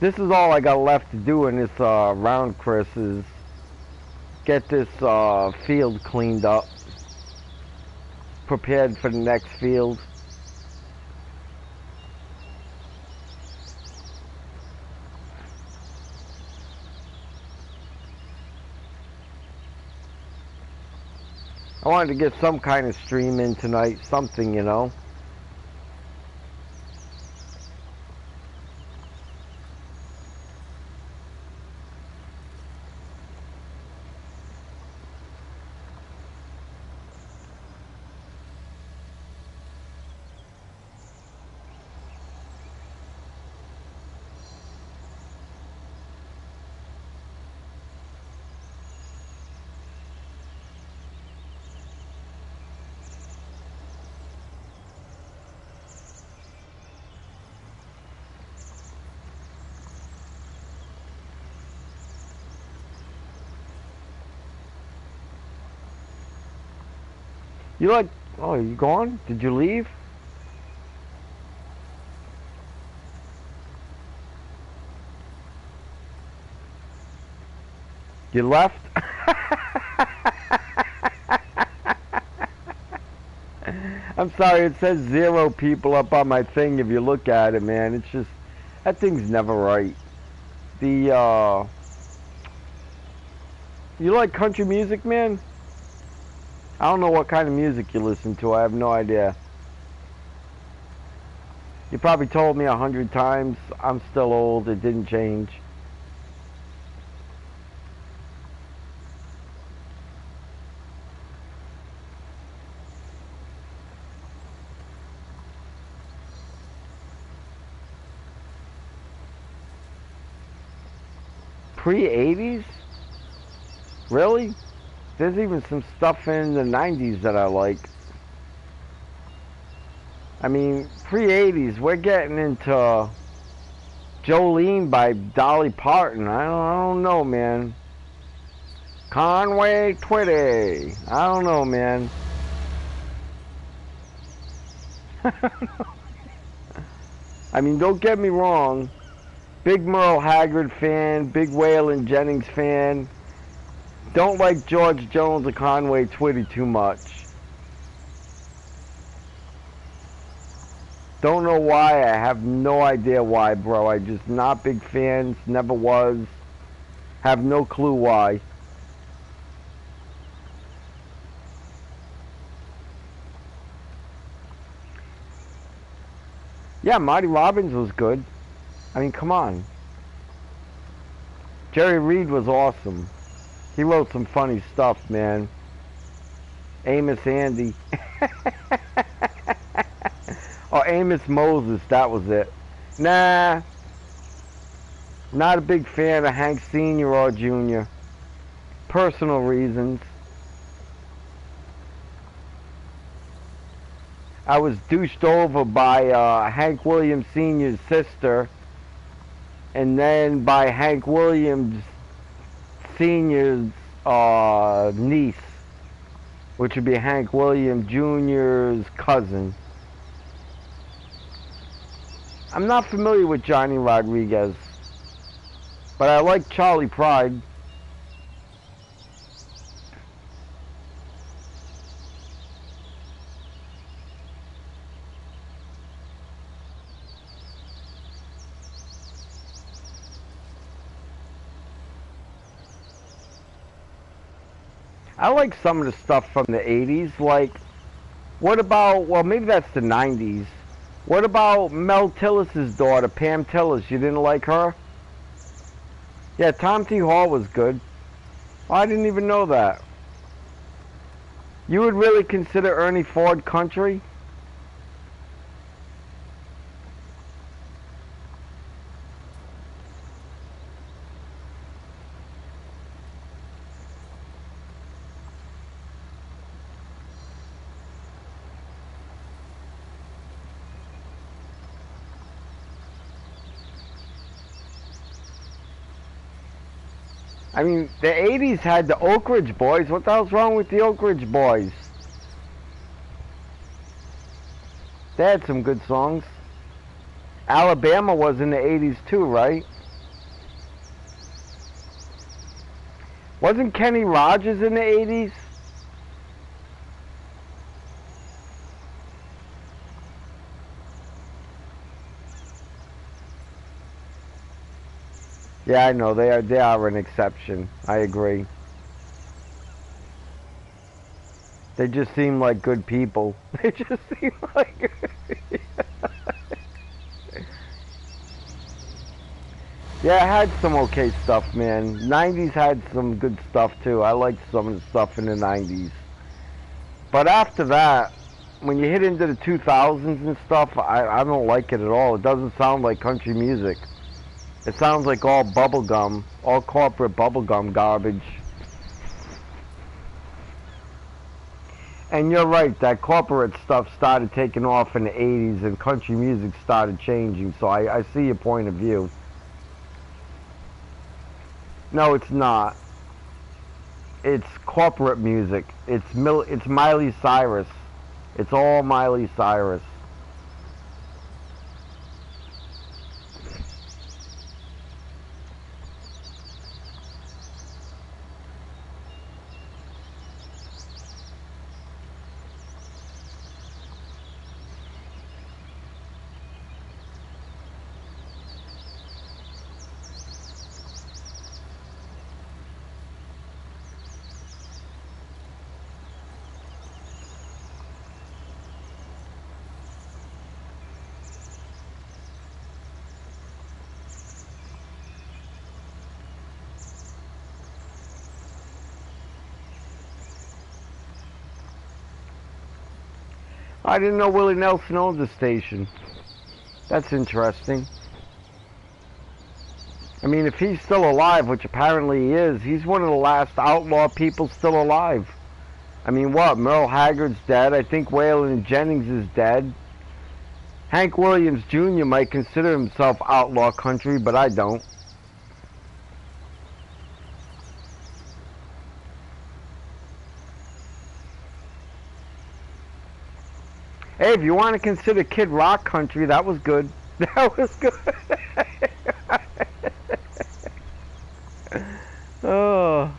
This is all I got left to do in this round, Chris, is get this field cleaned up, prepared for the next field. I wanted to get some kind of stream in tonight, something, you know. You like, oh, you gone? Did you leave? You left? I'm sorry, it says 0 people up on my thing if you look at it, man. It's just, that thing's never right. The, you like country music, man? I don't know what kind of music you listen to. I have no idea. You probably told me 100 times. I'm still old. It didn't change. Pre-80s? Really? There's even some stuff in the 90s that I like. I mean, pre-80s, we're getting into Jolene by Dolly Parton. I don't know, man. Conway Twitty. I don't know, man. I mean, don't get me wrong. Big Merle Haggard fan, big Waylon Jennings fan. Don't like George Jones or Conway Twitty too much. Don't know why. I have no idea why, bro. I just not big fans. Never was. Have no clue why. Yeah, Marty Robbins was good. I mean, come on. Jerry Reed was awesome. He wrote some funny stuff, man. Amos Andy. Oh, Amos Moses, that was it. Nah. Not a big fan of Hank Sr. or Jr. Personal reasons. I was douched over by Hank Williams Sr.'s sister, and then by Hank Williams Sr.'s niece, which would be Hank Williams Jr.'s cousin. I'm not familiar with Johnny Rodriguez, but I like Charlie Pride. I like some of the stuff from the 80s, like, what about, well, maybe that's the 90s. What about Mel Tillis's daughter, Pam Tillis? You didn't like her? Yeah, Tom T. Hall was good. Oh, I didn't even know that. You would really consider Ernie Ford country? I mean, the 80s had the Oak Ridge Boys. What the hell's wrong with the Oak Ridge Boys? They had some good songs. Alabama was in the 80s too, right? Wasn't Kenny Rogers in the 80s? Yeah, I know, they are an exception. I agree. They just seem like good people. They just seem like... Yeah, I had some okay stuff, man. 90s had some good stuff, too. I liked some of the stuff in the 90s. But after that, when you hit into the 2000s and stuff, I don't like it at all. It doesn't sound like country music. It sounds like all bubblegum, all corporate bubblegum garbage. And you're right, that corporate stuff started taking off in the 80s and country music started changing, so I see your point of view. No, it's not. It's corporate music. It's Miley Cyrus. It's all Miley Cyrus. I didn't know Willie Nelson owned the station. That's interesting. I mean, if he's still alive, which apparently he is, he's one of the last outlaw people still alive. I mean, what? Merle Haggard's dead. I think Waylon Jennings is dead. Hank Williams Jr. might consider himself outlaw country, but I don't. Hey, if you want to consider Kid Rock country, that was good. That was good. Oh.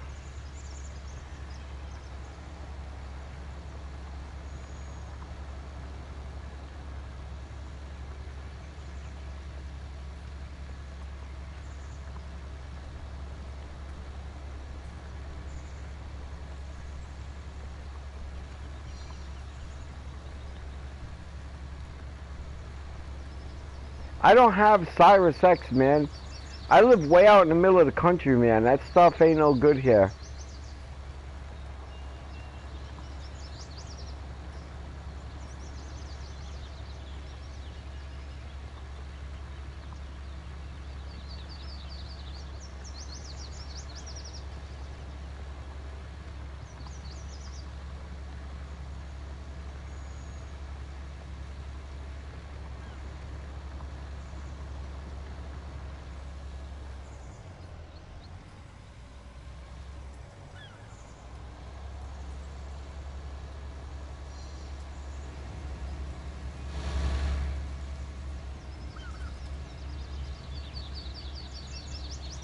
I don't have Cyrus X, man. I live way out in the middle of the country, man. That stuff ain't no good here.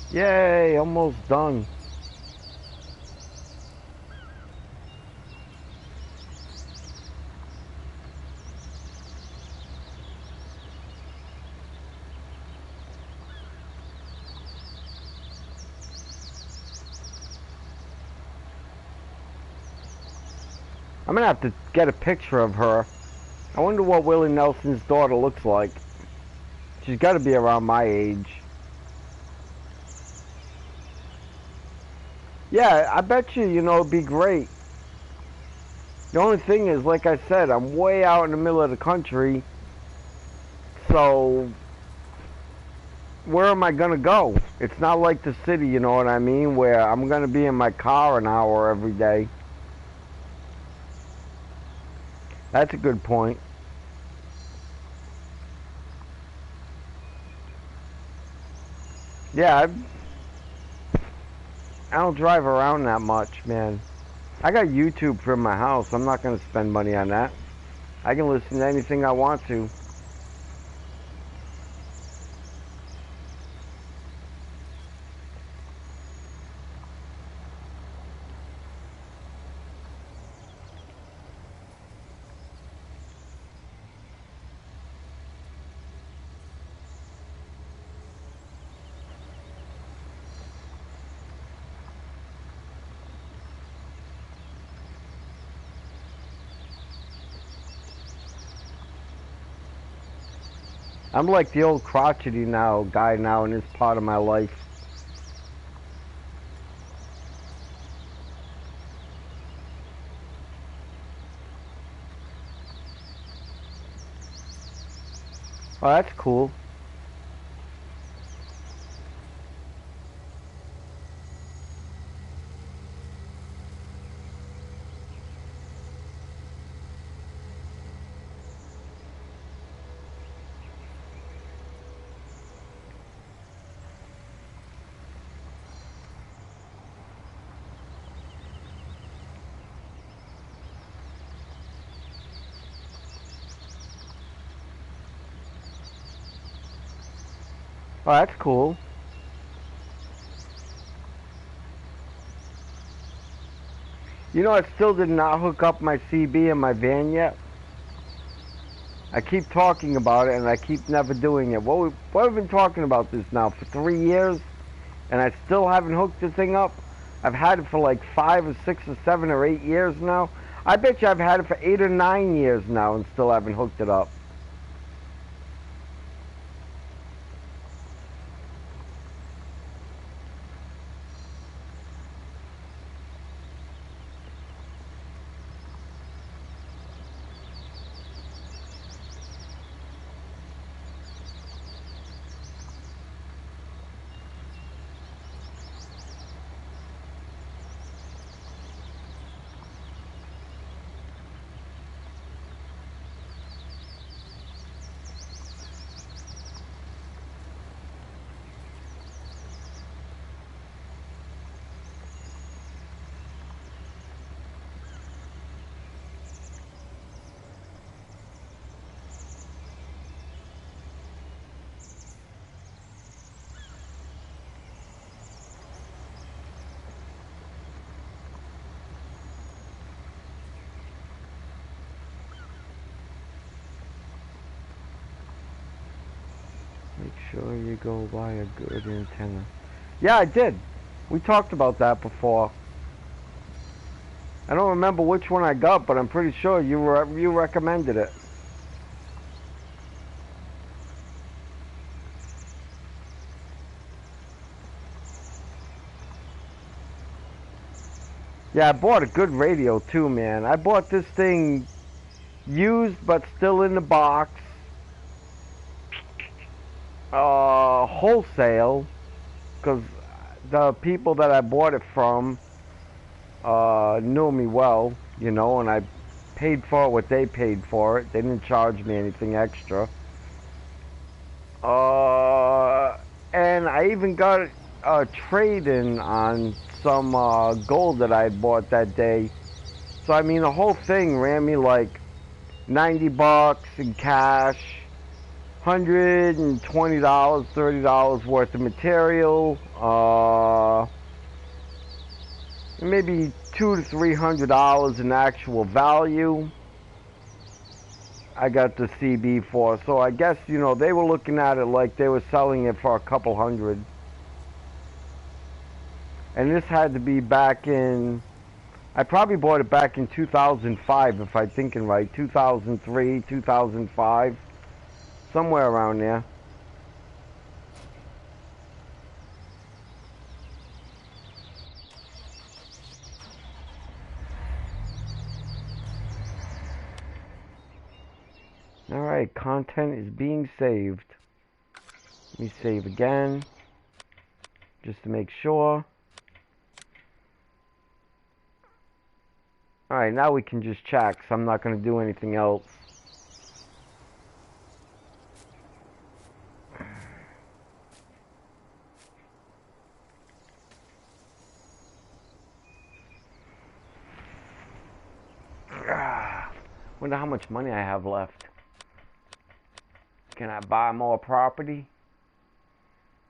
Yay, almost done. I'm gonna have to get a picture of her. I wonder what Willie Nelson's daughter looks like. She's gotta be around my age. Yeah, I bet you, it'd be great. The only thing is, like I said, I'm way out in the middle of the country. So, where am I going to go? It's not like the city, you know what I mean? Where I'm going to be in my car an hour every day. That's a good point. Yeah, I don't drive around that much, man. I got YouTube from my house. I'm not going to spend money on that. I can listen to anything I want to. I'm like the old crotchety guy now in this part of my life. Oh, that's cool. Oh, that's cool. I still did not hook up my CB in my van yet. I keep talking about it, and I keep never doing it. What have we been talking about this now for 3 years, and I still haven't hooked the thing up? I've had it for like 5 or 6 or 7 or 8 years now. I bet you I've had it for 8 or 9 years now and still haven't hooked it up. Make sure you go buy a good antenna. Yeah, I did. We talked about that before. I don't remember which one I got, but I'm pretty sure you recommended it. Yeah, I bought a good radio too, man. I bought this thing used but still in the box. Wholesale, because the people that I bought it from knew me well, you know, and I paid for what they paid for it. They didn't charge me anything extra. And I even got a trade-in on some gold that I had bought that day. So I mean, the whole thing ran me like $90 in cash, $120, $30 worth of material, maybe $200 to $300 in actual value. I got the CB for, so I guess, you know, they were looking at it like they were selling it for a couple hundred. And this had to be back in, I probably bought it back in 2005, if I'm thinking right, 2003, 2005, somewhere around there. Alright, content is being saved. Let me save again, just to make sure. Alright, now we can just chat, because I'm not going to do anything else. Wonder how much money I have left. Can I buy more property?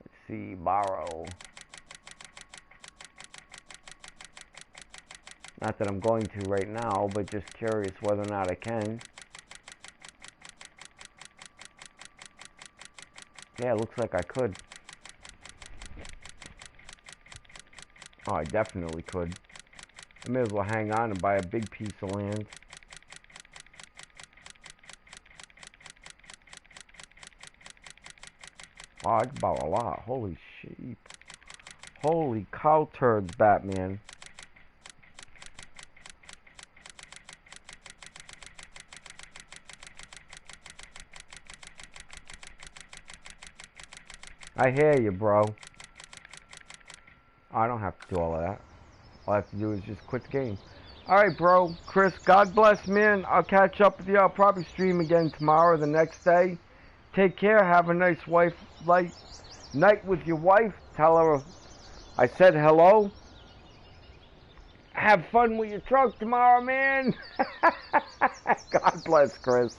Let's see, borrow. Not that I'm going to right now, but just curious whether or not I can. Yeah, it looks like I could. Oh, I definitely could. I may as well hang on and buy a big piece of land. Oh, I could buy a lot. Holy sheep. Holy cow turds, Batman. I hear you, bro. I don't have to do all of that. All I have to do is just quit the game. Alright, bro. Chris, God bless, man. I'll catch up with you. I'll probably stream again tomorrow or the next day. Take care. Have a nice night with your wife. Tell her I said hello. Have fun with your truck tomorrow, man. God bless, Chris.